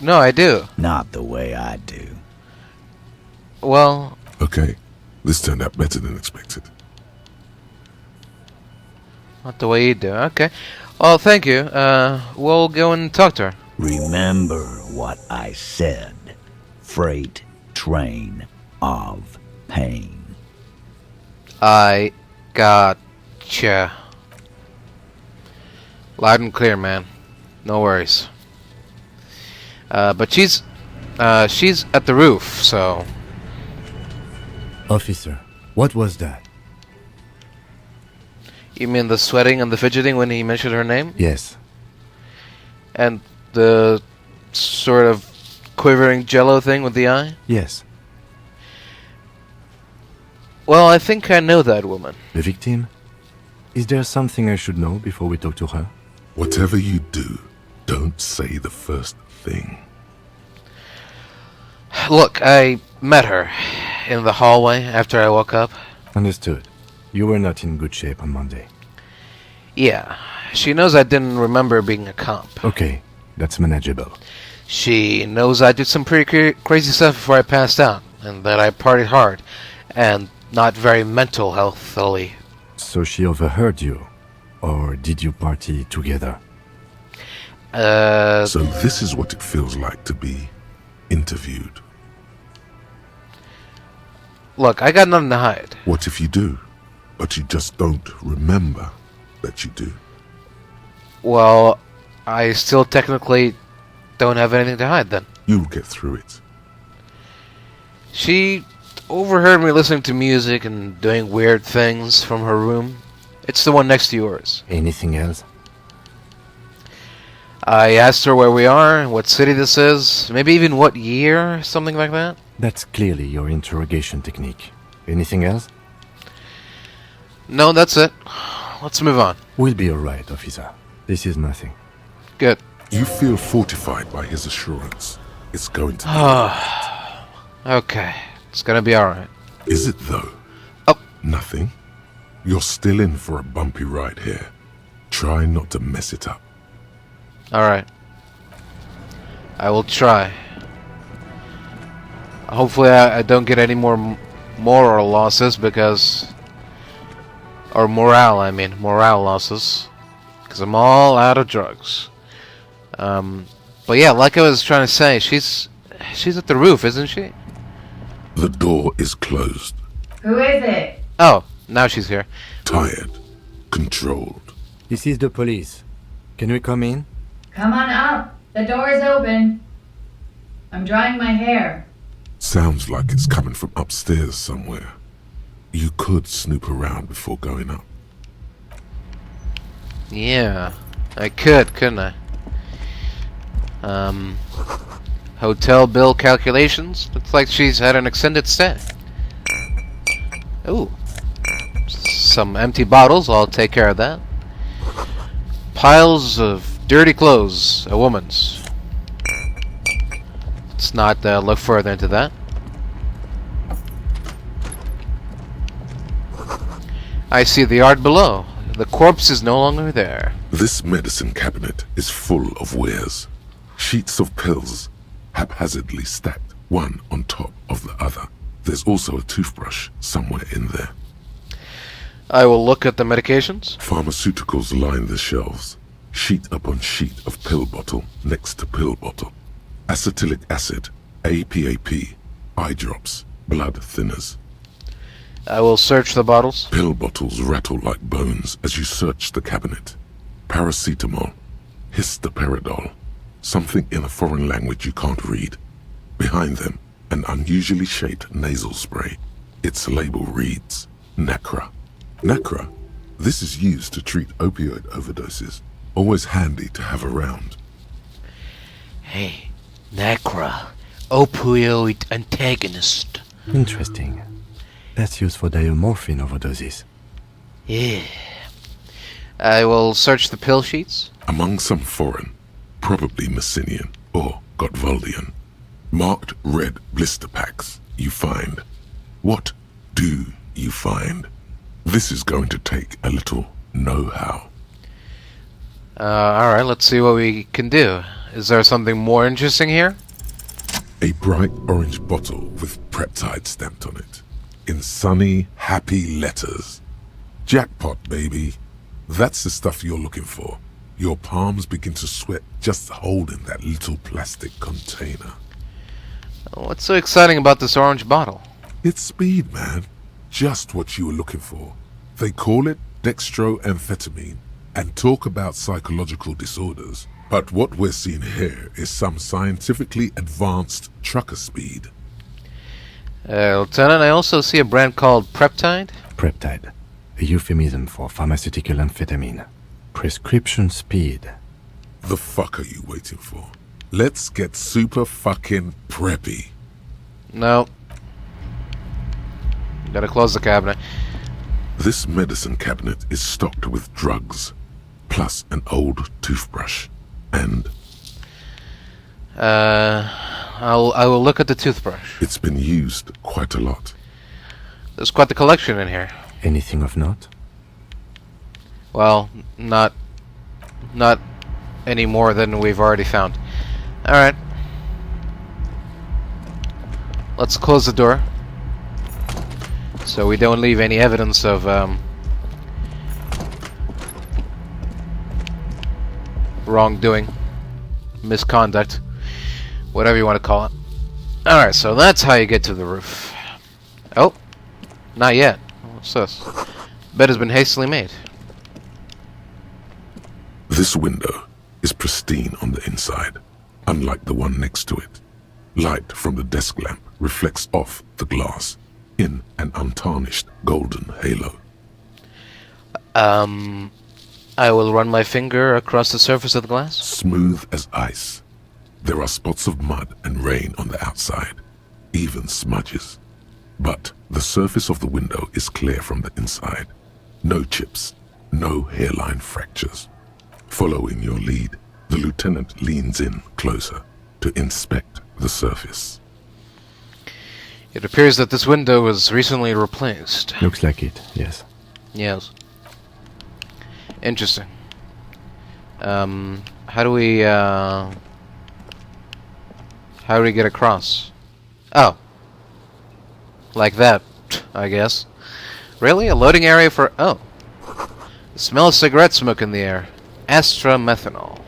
No, I do. Not the way I do. Well, Okay, this turned out better than expected. not the way you do. Okay. Well, thank you. We'll go and talk to her. Remember what I said. Freight train of pain. I gotcha. Loud and clear, man. No worries. But she's at the roof, so... Officer, what was that? You mean the sweating and the fidgeting when he mentioned her name? Yes. And the sort of quivering jello thing with the eye? Yes. Well, I think I know that woman. The victim? Is there something I should know before we talk to her? Whatever you do, don't say the first thing. Look, I met her in the hallway after I woke up. Understood. You were not in good shape on Monday. Yeah, she knows I didn't remember being a cop. Okay, that's manageable. She knows I did some pretty crazy stuff before I passed out, and that I partied hard, and not very mental healthily. So she overheard you? Or did you party together? So this is what it feels like to be interviewed. Look, I got nothing to hide. What if you do, but you just don't remember that you do? Well, I still technically don't have anything to hide then. You'll get through it. She overheard me listening to music and doing weird things from her room. It's the one next to yours. Anything else? I asked her where we are, what city this is, maybe even what year, something like that. That's clearly your interrogation technique. Anything else? No, that's it. Let's move on. We'll be alright, officer. This is nothing. Good. You feel fortified by his assurance. It's going to be Okay, it's gonna be alright. Is it though? Oh. Nothing. You're still in for a bumpy ride here. Try not to mess it up. Alright. I will try. Hopefully I don't get any more moral losses because... Or morale, I mean. Morale losses. Because I'm all out of drugs. But yeah, like I was trying to say, she's at the roof, isn't she? The door is closed. Who is it? Oh, now she's here. Tired. Controlled. This is the police. Can we come in? Come on up. The door is open. I'm drying my hair. Sounds like it's coming from upstairs somewhere. You could snoop around before going up. Yeah, I could, couldn't I? Hotel bill calculations. Looks like she's had an extended stay. Ooh. Some empty bottles, I'll take care of that. Piles of dirty clothes, a woman's. Let's not look further into that. I see the art below. The corpse is no longer there. This medicine cabinet is full of wares. Sheets of pills, haphazardly stacked, one on top of the other. There's also a toothbrush somewhere in there. I will look at the medications. Pharmaceuticals line the shelves. Sheet upon sheet of pill bottle next to pill bottle. Acetylic acid, APAP, eye drops, blood thinners. I will search the bottles. Pill bottles rattle like bones as you search the cabinet. Paracetamol, histoperidol, something in a foreign language you can't read. Behind them, an unusually shaped nasal spray. Its label reads, Nacra. Nacra? This is used to treat opioid overdoses. Always handy to have around. Hey, Nacra, opioid antagonist. Interesting. That's used for diamorphine overdoses. Yeah. I will search the pill sheets. Among some foreign, probably Messinian or Gotwaldian, marked red blister packs you find. What do you find? This is going to take a little know-how. Alright, let's see what we can do. Is there something more interesting here? A bright orange bottle with Preptide stamped on it. In sunny, happy letters. Jackpot, baby. That's the stuff you're looking for. Your palms begin to sweat just holding that little plastic container. What's so exciting about this orange bottle? It's speed, man. Just what you were looking for. They call it dextroamphetamine and talk about psychological disorders. But what we're seeing here is some scientifically advanced trucker speed. Lieutenant, I also see a brand called Preptide. Preptide, a euphemism for pharmaceutical amphetamine. Prescription speed. The fuck are you waiting for? Let's get super fucking preppy. No. Gotta close the cabinet. This medicine cabinet is stocked with drugs, plus an old toothbrush, and... I will look at the toothbrush. It's been used quite a lot. There's quite the collection in here. Anything of note? Well, not any more than we've already found. Alright. Let's close the door, so we don't leave any evidence of wrongdoing, misconduct, whatever you want to call it. Alright, so that's how you get to the roof. Oh, not yet. What's this? Bed has been hastily made. This window is pristine on the inside, unlike the one next to it. Light from the desk lamp reflects off the glass in an untarnished golden halo. I will run my finger across the surface of the glass. Smooth as ice. There are spots of mud and rain on the outside, even smudges. But the surface of the window is clear from the inside. No chips, no hairline fractures. Following your lead, the lieutenant leans in closer to inspect the surface. It appears that this window was recently replaced. Looks like it, yes. Yes. Interesting. How do we get across? Oh. Like that, I guess. Really? A loading area for... Oh. The smell of cigarette smoke in the air. Astromethanol.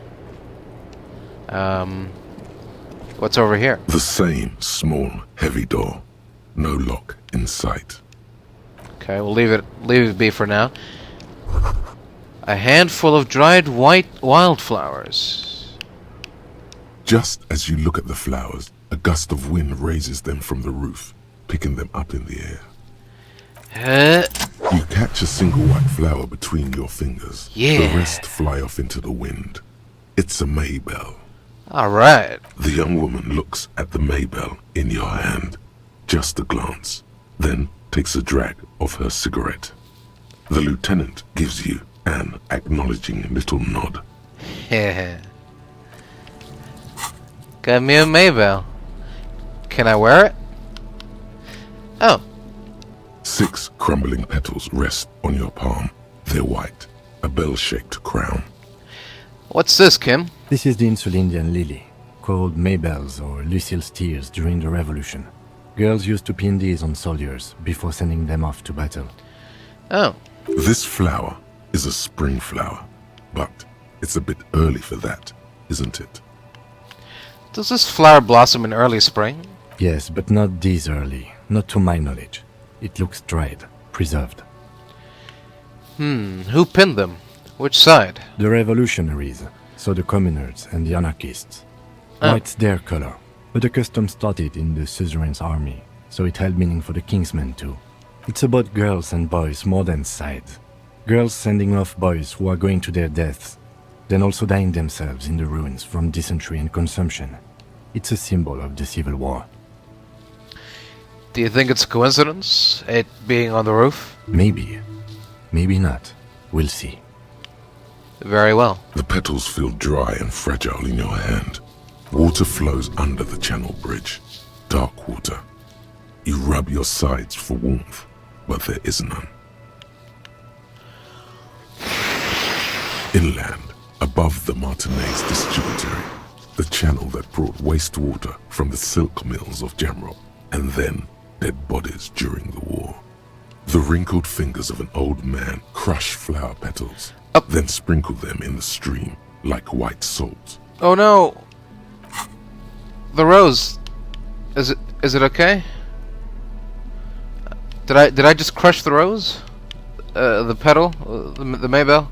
What's over here? The same small, heavy door. No lock in sight. Okay, we'll leave it be for now. A handful of dried white wildflowers. Just as you look at the flowers, a gust of wind raises them from the roof, picking them up in the air. You catch a single white flower between your fingers. Yeah. The rest fly off into the wind. It's a Maybell. Alright. The young woman looks at the Maybell in your hand. Just a glance, then takes a drag of her cigarette. The lieutenant gives you an acknowledging little nod. Got me a Maybell. Can I wear it? Oh. 6 crumbling petals rest on your palm. They're white, a bell-shaped crown. What's this, Kim? This is the Insulindian lily, called Maybells or Lucille's tears during the Revolution. Girls used to pin these on soldiers before sending them off to battle. Oh. This flower is a spring flower, but it's a bit early for that, isn't it? Does this flower blossom in early spring? Yes, but not this early. Not to my knowledge. It looks dried, preserved. Who pinned them? Which side? The revolutionaries, so the communards and the anarchists. Oh. White's their color, but the custom started in the suzerain's army, so it held meaning for the kingsmen too. It's about girls and boys more than sides. Girls sending off boys who are going to their deaths, then also dying themselves in the ruins from dysentery and consumption. It's a symbol of the Civil War. Do you think it's a coincidence, it being on the roof? Maybe. Maybe not. We'll see. Very well. The petals feel dry and fragile in your hand. Water flows under the channel bridge. Dark water. You rub your sides for warmth, but there is none. Inland, above the Martinez distributary, the channel that brought wastewater from the silk mills of Jamrock, and then dead bodies during the war. The wrinkled fingers of an old man crush flower petals, then sprinkle them in the stream like white salt. Oh no! The rose. Is it okay? Did I just crush the rose? The petal? The Maybell?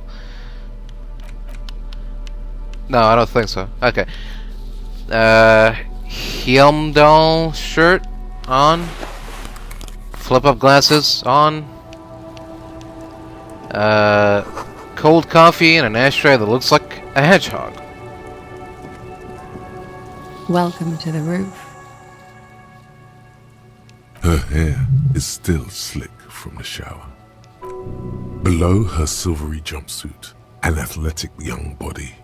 No, I don't think so. Okay. Helmdahl shirt on. Flip up glasses on. Cold coffee and an ashtray that looks like a hedgehog. Welcome to the roof. Her hair is still slick from the shower. Below her silvery jumpsuit, an athletic young body,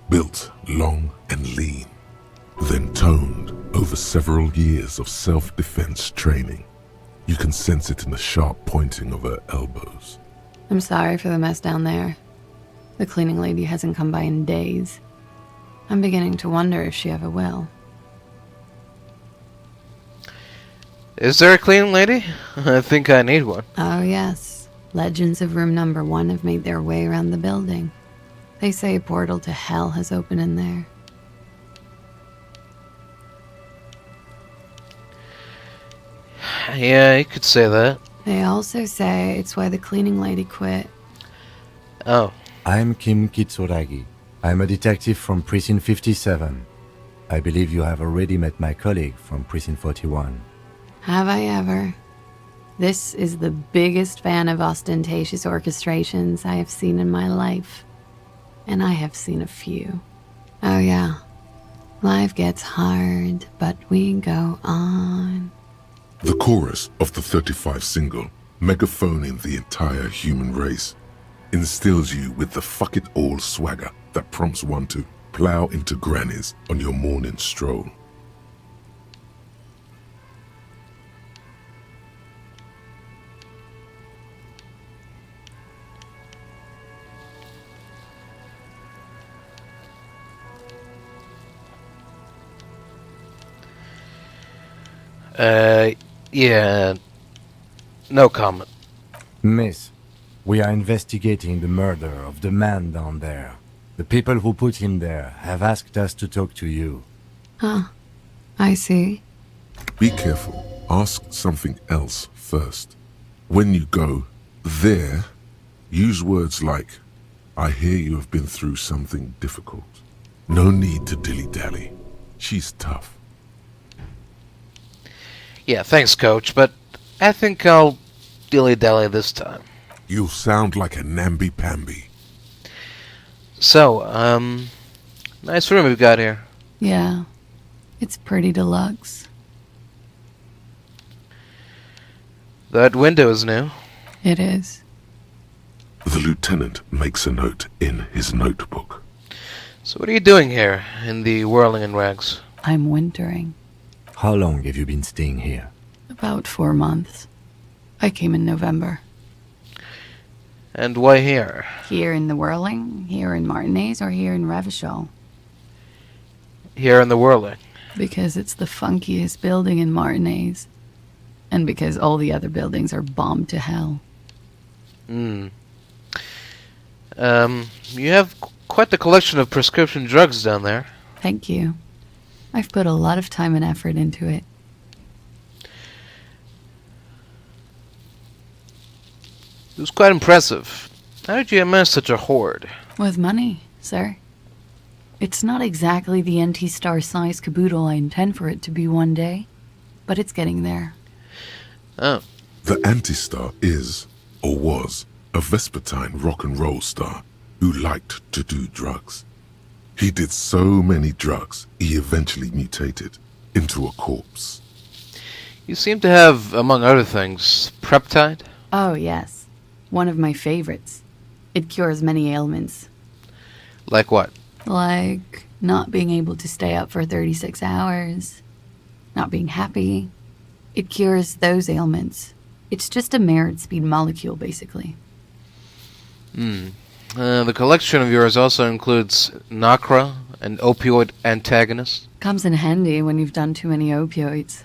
built long and lean, then toned over several years of self-defense training. You can sense it in the sharp pointing of her elbows. I'm sorry for the mess down there. The cleaning lady hasn't come by in days. I'm beginning to wonder if she ever will. Is there a cleaning lady? I think I need one. Oh yes. Legends of room number 1 have made their way around the building. They say a portal to hell has opened in there. Yeah, you could say that. They also say it's why the cleaning lady quit. Oh. I'm Kim Kitsuragi. I'm a detective from Precinct 57. I believe you have already met my colleague from Precinct 41. Have I ever? This is the biggest fan of ostentatious orchestrations I have seen in my life. And I have seen a few. Oh yeah. Life gets hard, but we go on. The chorus of the 35 single, megaphoning the entire human race, instills you with the fuck it all swagger that prompts one to plow into grannies on your morning stroll. Yeah. No comment. Miss, we are investigating the murder of the man down there. The people who put him there have asked us to talk to you. Huh. I see. Be careful. Ask something else first. When you go there, use words like, I hear you have been through something difficult. No need to dilly-dally. She's tough. Yeah, thanks, Coach, but I think I'll dilly-dally this time. You sound like a namby-pamby. So, nice room we've got here. Yeah. It's pretty deluxe. That window is new. It is. The lieutenant makes a note in his notebook. So what are you doing here, in the whirling in rags? I'm wintering. How long have you been staying here? About 4 months. I came in November. And why here? Here in the Whirling, here in Martinez, or here in Revachol? Here in the whirling. Because it's the funkiest building in Martinez. And because all the other buildings are bombed to hell. You have quite the collection of prescription drugs down there. Thank you. I've put a lot of time and effort into it. It was quite impressive. How did you amass such a hoard? With money, sir. It's not exactly the anti-star size caboodle I intend for it to be one day, but it's getting there. Oh. The Anti-Star is, or was, a Vespertine rock and roll star who liked to do drugs. He did so many drugs, he eventually mutated into a corpse. You seem to have, among other things, Preptide? Oh, yes. One of my favorites. It cures many ailments. Like what? Like not being able to stay up for 36 hours. Not being happy. It cures those ailments. It's just a merit speed molecule, basically. The collection of yours also includes Nacra, an opioid antagonist. Comes in handy when you've done too many opioids.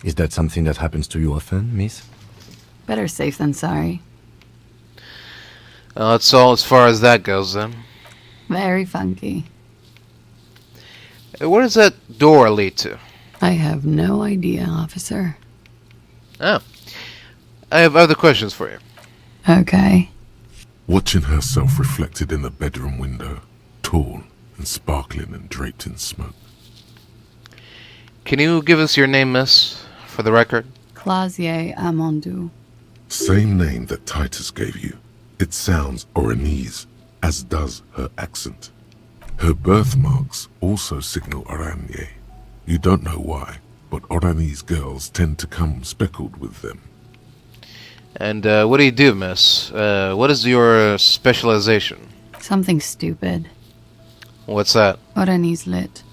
Is that something that happens to you often, miss? Better safe than sorry. That's all as far as that goes, then. Very funky. Where does that door lead to? I have no idea, officer. Oh. I have other questions for you. Okay. Watching herself reflected in the bedroom window, tall and sparkling and draped in smoke. Can you give us your name, miss, for the record? Clausier Amondou. Same name that Titus gave you. It sounds Oranese, as does her accent. Her birthmarks also signal Oranje. You don't know why, but Oranese girls tend to come speckled with them. And what do you do, miss? What is your specialization? Something stupid. What's that? Oranese lit.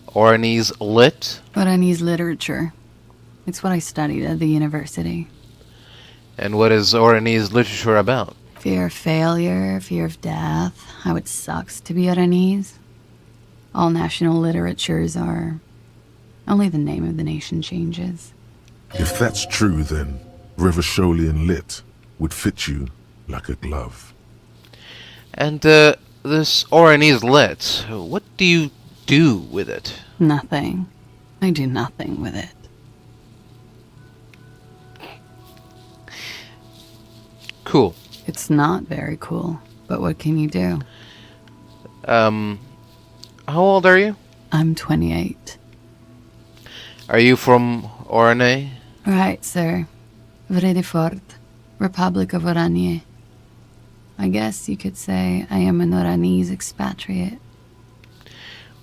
Oranese lit? Oranese literature. It's what I studied at the university. And what is Oranese literature about? Fear of failure, fear of death, how it sucks to be Oranese. All national literatures are... Only the name of the nation changes. If that's true, then Revacholian lit would fit you like a glove. And this Oranese lit, what do you do with it? Nothing. I do nothing with it. Cool. It's not very cool, but what can you do? How old are you? I'm 28. Are you from Oranje? Right, sir. Vredefort, Republic of Oranje. I guess you could say I am an Oranese expatriate.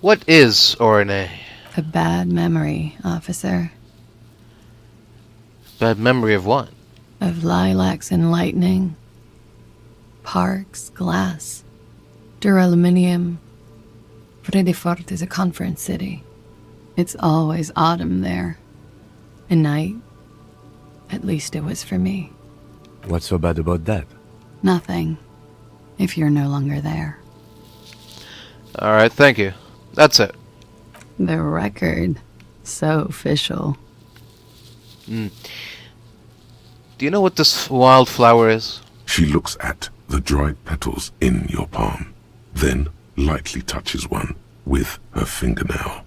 What is Oranje? A bad memory, officer. Bad memory of what? Of lilacs and lightning. Parks, glass, duraluminium. Vredefort is a conference city. It's always autumn there. A night. At least it was for me. What's so bad about that? Nothing. If you're no longer there. Alright, thank you. That's it. The record. So official. Do you know what this wildflower is? She looks at the dried petals in your palm, then lightly touches one with her fingernail.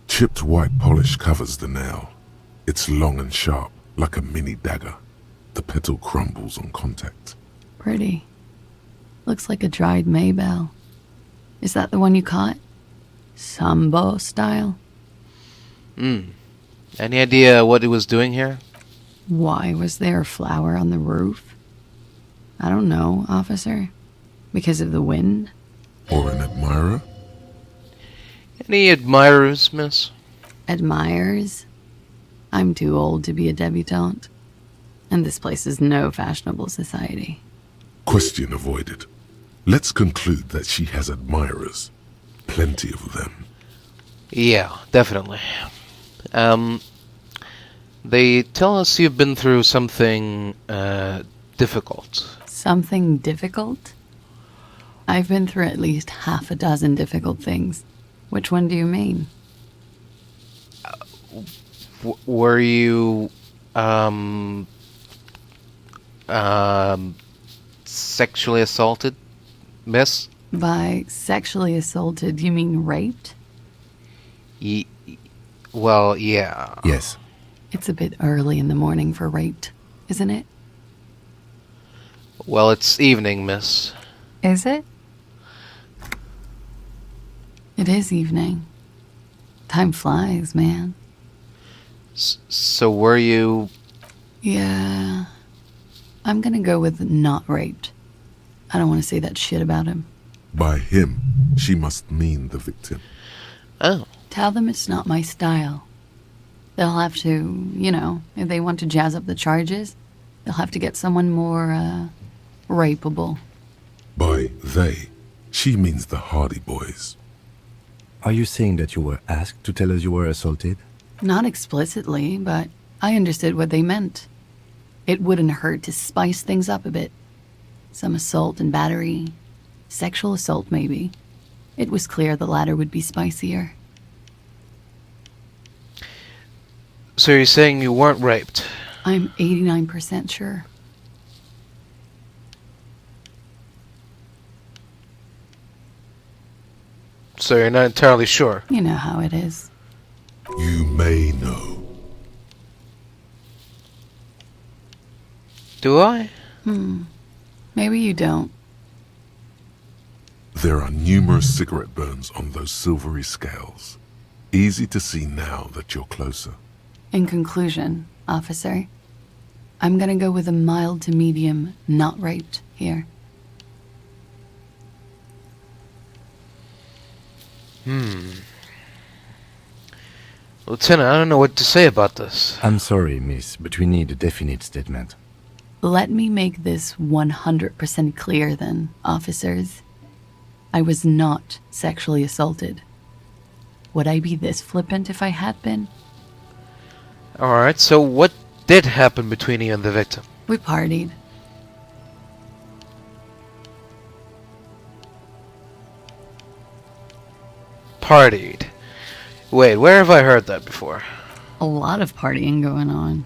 Chipped white polish covers the nail. It's long and sharp, like a mini dagger. The petal crumbles on contact. Pretty. Looks like a dried maybell. Is that the one you caught? Sambo style? Any idea what it was doing here? Why was there a flower on the roof? I don't know, officer. Because of the wind? Or an admirer? Any admirers, miss? Admirers? I'm too old to be a debutante. And this place is no fashionable society. Question avoided. Let's conclude that she has admirers. Plenty of them. Yeah, definitely. They tell us you've been through something, difficult. Something difficult? I've been through at least half a dozen difficult things. Which one do you mean? Were you, sexually assaulted, miss? By sexually assaulted, you mean raped? Well, yeah. Yes. It's a bit early in the morning for raped, isn't it? Well, it's evening, miss. Is it? It is evening. Time flies, man. So were you... Yeah. I'm gonna go with not raped. I don't want to say that shit about him. By him, she must mean the victim. Oh. Tell them it's not my style. They'll have to, if they want to jazz up the charges, they'll have to get someone more, rapeable. By they, she means the Hardie Boys. Are you saying that you were asked to tell us you were assaulted? Not explicitly, but I understood what they meant. It wouldn't hurt to spice things up a bit. Some assault and battery, Sexual assault, maybe. It was clear the latter would be spicier. So you're saying you weren't raped? I'm 89% sure. So you're not entirely sure? You know how it is. You may know. Do I? Maybe you don't. There are numerous cigarette burns on those silvery scales. Easy to see now that you're closer. In conclusion, officer, I'm gonna go with a mild to medium not raped here. Lieutenant, I don't know what to say about this. I'm sorry, miss, but we need a definite statement. Let me make this 100% clear then, officers. I was not sexually assaulted. Would I be this flippant if I had been? Alright, so what did happen between you and the victim? We partied. Partied. Wait, where have I heard that before? A lot of partying going on.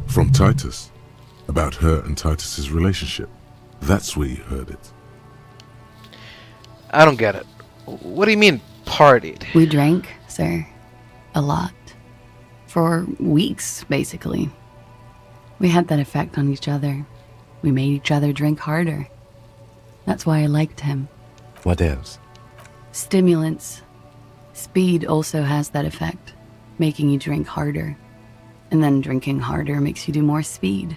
From Titus. About her and Titus's relationship. That's where you heard it. I don't get it. What do you mean, partied? We drank, sir. A lot. For weeks, basically. We had that effect on each other. We made each other drink harder. That's why I liked him. What else? Stimulants. Speed also has that effect, making you drink harder. And then drinking harder makes you do more speed.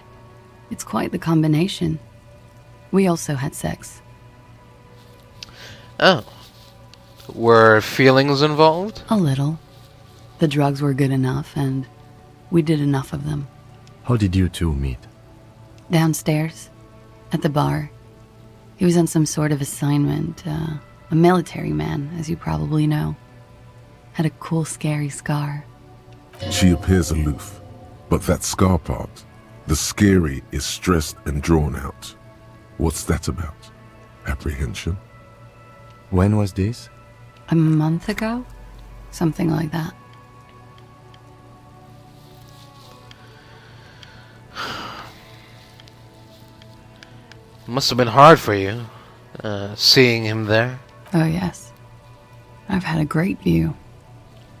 It's quite the combination. We also had sex. Oh. Were feelings involved? A little. The drugs were good enough, and we did enough of them. How did you two meet? Downstairs, at the bar. He was on some sort of assignment, a military man, as you probably know. Had a cool, scary scar. She appears aloof, but that scar part, the scary, is stressed and drawn out. What's that about? Apprehension? When was this? A month ago? Something like that. Must have been hard for you, seeing him there. Oh, yes. I've had a great view.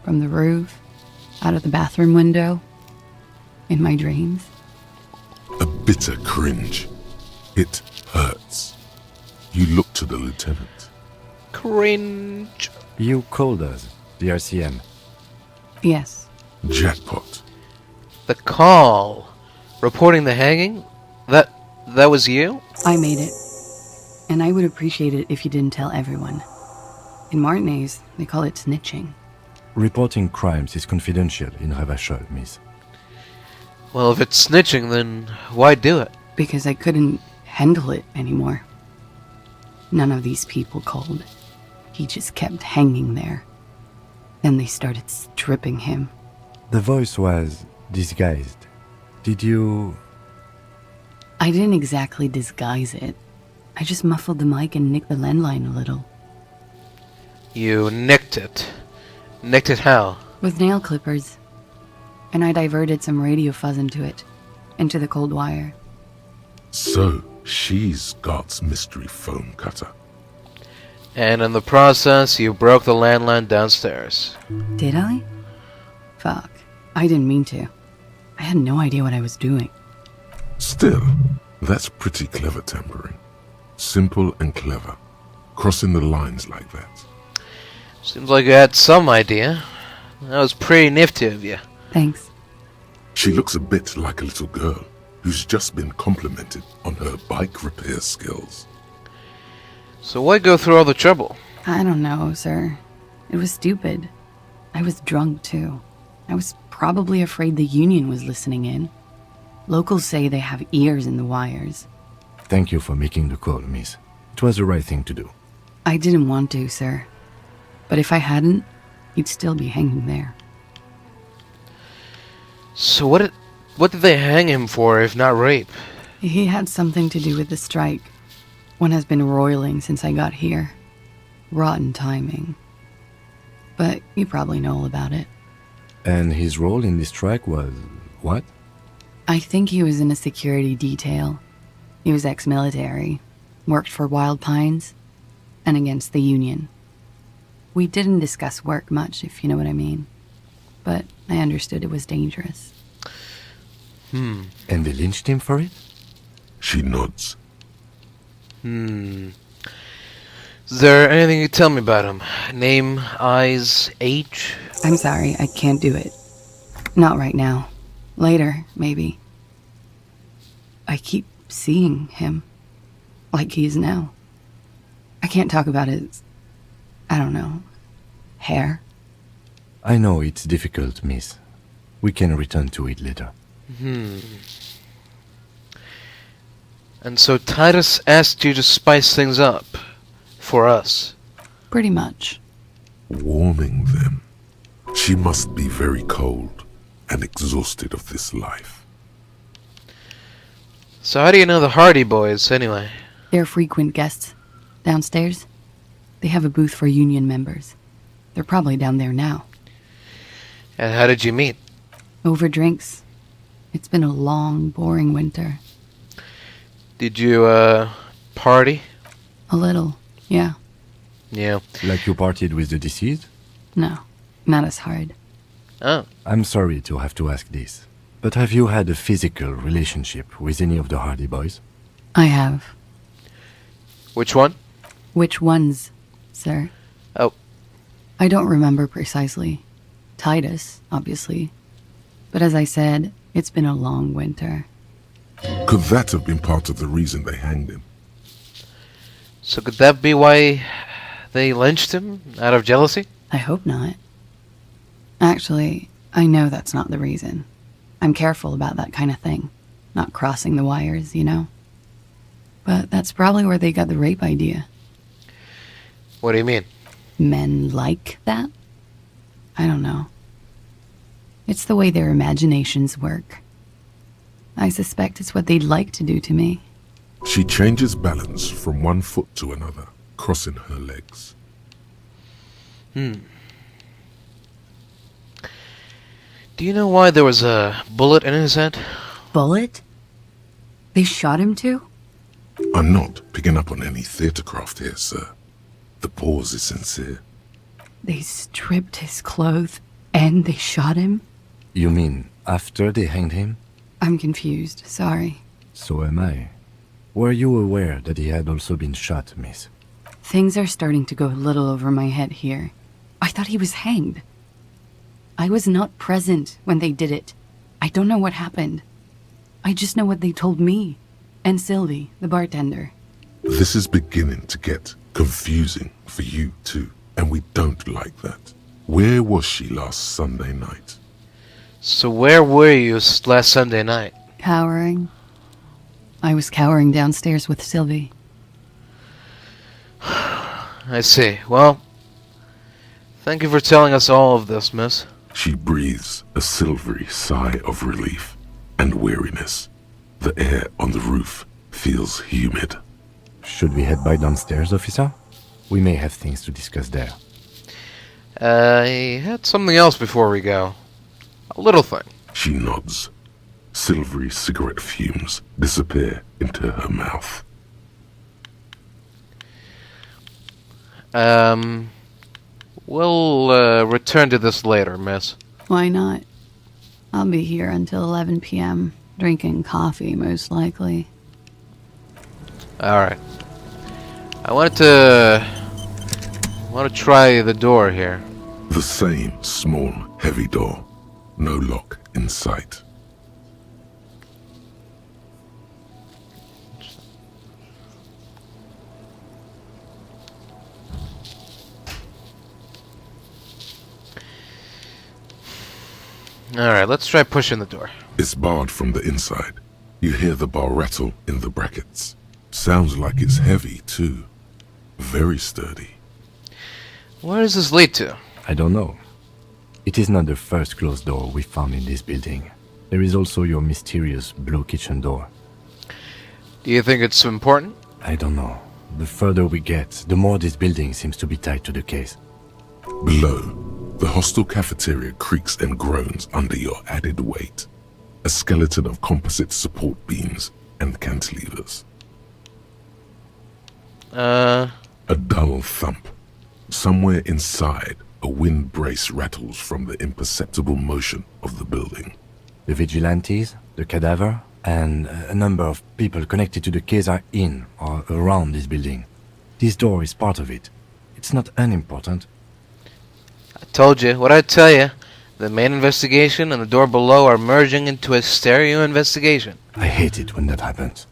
From the roof, out of the bathroom window, in my dreams. A bitter cringe. It hurts. You look to the lieutenant. Cringe. You called us, the RCM. Yes. Jackpot. The call. Reporting the hanging? That was you? I made it. And I would appreciate it if you didn't tell everyone. In Martinez, they call it snitching. Reporting crimes is confidential in Ravachol, miss. Well, if it's snitching, then why do it? Because I couldn't handle it anymore. None of these people called. He just kept hanging there. Then they started stripping him. The voice was disguised. Did you... I didn't exactly disguise it. I just muffled the mic and nicked the landline a little. You nicked it. Nicked it how? With nail clippers. And I diverted some radio fuzz into it. Into the cold wire. So, she's God's mystery phone cutter. And in the process, you broke the landline downstairs. Did I? Fuck. I didn't mean to. I had no idea what I was doing. Still, that's pretty clever tampering. Simple and clever. Crossing the lines like that. Seems like you had some idea. That was pretty nifty of you. Thanks. She looks a bit like a little girl who's just been complimented on her bike repair skills. So why go through all the trouble? I don't know, sir. It was stupid. I was drunk, too. I was probably afraid the union was listening in. Locals say they have ears in the wires. Thank you for making the call, miss. It was the right thing to do. I didn't want to, sir. But if I hadn't, he'd still be hanging there. So what did they hang him for if not rape? He had something to do with the strike. One has been roiling since I got here. Rotten timing. But you probably know all about it. And his role in this strike was what? I think he was in a security detail. He was ex-military, worked for Wild Pines, and against the Union. We didn't discuss work much, if you know what I mean. But I understood it was dangerous. And they lynched him for it? She nods. Is there anything you can tell me about him? Name, eyes, age? I'm sorry, I can't do it. Not right now. Later, maybe. I keep seeing him. Like he is now. I can't talk about his... I don't know. Hair. I know it's difficult, miss. We can return to it later. And so Titus asked you to spice things up. For us. Pretty much. Warming them. She must be very cold and exhausted of this life. So how do you know the Hardie Boys, anyway? They're frequent guests. Downstairs. They have a booth for Union members. They're probably down there now. And how did you meet? Over drinks. It's been a long, boring winter. Did you, party? A little, yeah. Yeah. Like you partied with the deceased? No, not as hard. Oh. I'm sorry to have to ask this, but have you had a physical relationship with any of the Hardie Boys? I have. Which one? Which ones, sir? Oh. I don't remember precisely. Titus, obviously. But as I said, it's been a long winter. Could that have been part of the reason they hanged him? So could that be why they lynched him? Out of jealousy? I hope not. Actually, I know that's not the reason. I'm careful about that kind of thing. Not crossing the wires, you know? But that's probably where they got the rape idea. What do you mean? Men like that? I don't know. It's the way their imaginations work. I suspect it's what they'd like to do to me. She changes balance from one foot to another, crossing her legs. Do you know why there was a bullet in his head? Bullet? They shot him too? I'm not picking up on any theatrecraft here, sir. The pause is sincere. They stripped his clothes and they shot him? You mean after they hanged him? I'm confused, sorry. So am I. Were you aware that he had also been shot, miss? Things are starting to go a little over my head here. I thought he was hanged. I was not present when they did it. I don't know what happened. I just know what they told me. And Sylvie, the bartender. This is beginning to get confusing for you too, and we don't like that. Where was she last Sunday night? So where were you last Sunday night? Cowering. I was cowering downstairs with Sylvie. I see. Well, thank you for telling us all of this, miss. She breathes a silvery sigh of relief and weariness. The air on the roof feels humid. Should we head by downstairs, officer? We may have things to discuss there. I had something else before we go. A little thing. She nods. Silvery cigarette fumes disappear into her mouth. We'll return to this later, miss. Why not? I'll be here until 11 p.m., drinking coffee, most likely. Alright. I want to try the door here. The same small, heavy door. No lock in sight. Alright, let's try pushing the door. It's barred from the inside. You hear the bar rattle in the brackets. Sounds like it's heavy, too. Very sturdy. Where does this lead to? I don't know. It is not the first closed door we found in this building. There is also your mysterious blue kitchen door. Do you think it's important? I don't know. The further we get, the more this building seems to be tied to the case. Below, the hostel cafeteria creaks and groans under your added weight. A skeleton of composite support beams and cantilevers. A dull thump. Somewhere inside, a wind brace rattles from the imperceptible motion of the building. The vigilantes, the cadaver, and a number of people connected to the case are in or around this building. This door is part of it. It's not unimportant. I told you, what I tell you. The main investigation and the door below are merging into a stereo investigation. I hate it when that happens.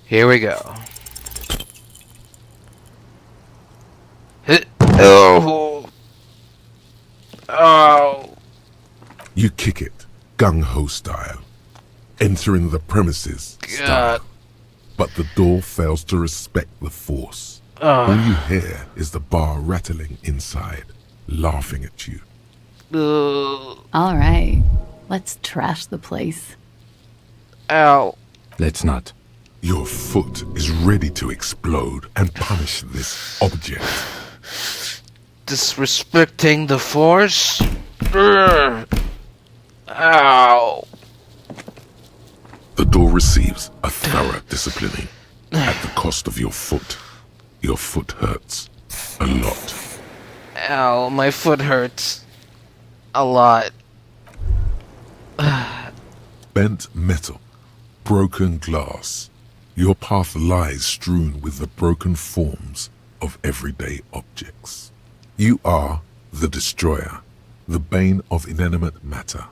Here we go. Oh. Oh. You kick it, gung-ho style, entering the premises style. But the door fails to respect the force. All you hear is the bar rattling inside, laughing at you. All right, let's trash the place. Ow. Let's not. Your foot is ready to explode and punish this object. Disrespecting the force? Ow. The door receives a thorough disciplining at the cost of your foot. Your foot hurts a lot. Ow, my foot hurts. A lot. Bent metal, broken glass. Your path lies strewn with the broken forms of everyday objects. You are the destroyer, the bane of inanimate matter.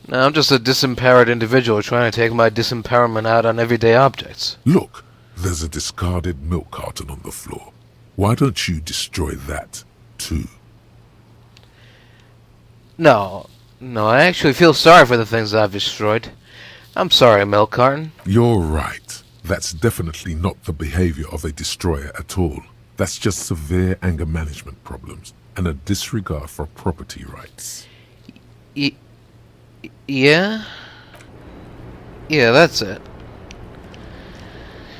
Now, I'm just a disempowered individual trying to take my disempowerment out on everyday objects. Look, there's a discarded milk carton on the floor. Why don't you destroy that, too? No, I actually feel sorry for the things I've destroyed. I'm sorry, milk carton. You're right. That's definitely not the behavior of a destroyer at all. That's just severe anger management problems and a disregard for property rights. Yeah? Yeah, that's it.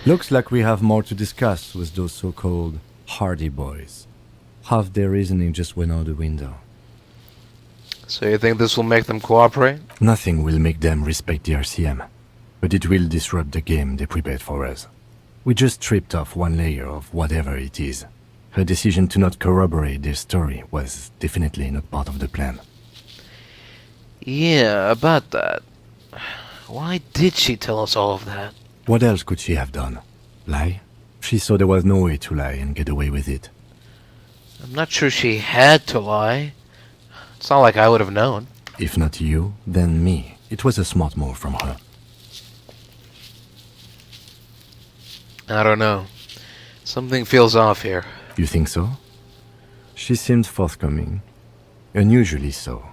Looks like we have more to discuss with those so-called Hardie Boys. Half their reasoning just went out the window. So you think this will make them cooperate? Nothing will make them respect the RCM, but it will disrupt the game they prepared for us. We just stripped off one layer of whatever it is. Her decision to not corroborate their story was definitely not part of the plan. Yeah, about that. Why did she tell us all of that? What else could she have done? Lie? She saw there was no way to lie and get away with it. I'm not sure she had to lie. It's not like I would have known. If not you, then me. It was a smart move from her. I don't know. Something feels off here. You think so? She seemed forthcoming. Unusually so.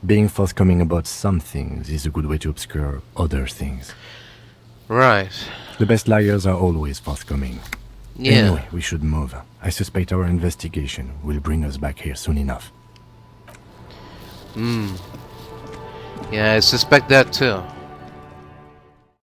Being forthcoming about some things is a good way to obscure other things. Right. The best liars are always forthcoming. Yeah. Anyway, we should move. I suspect our investigation will bring us back here soon enough. Yeah, I suspect that too.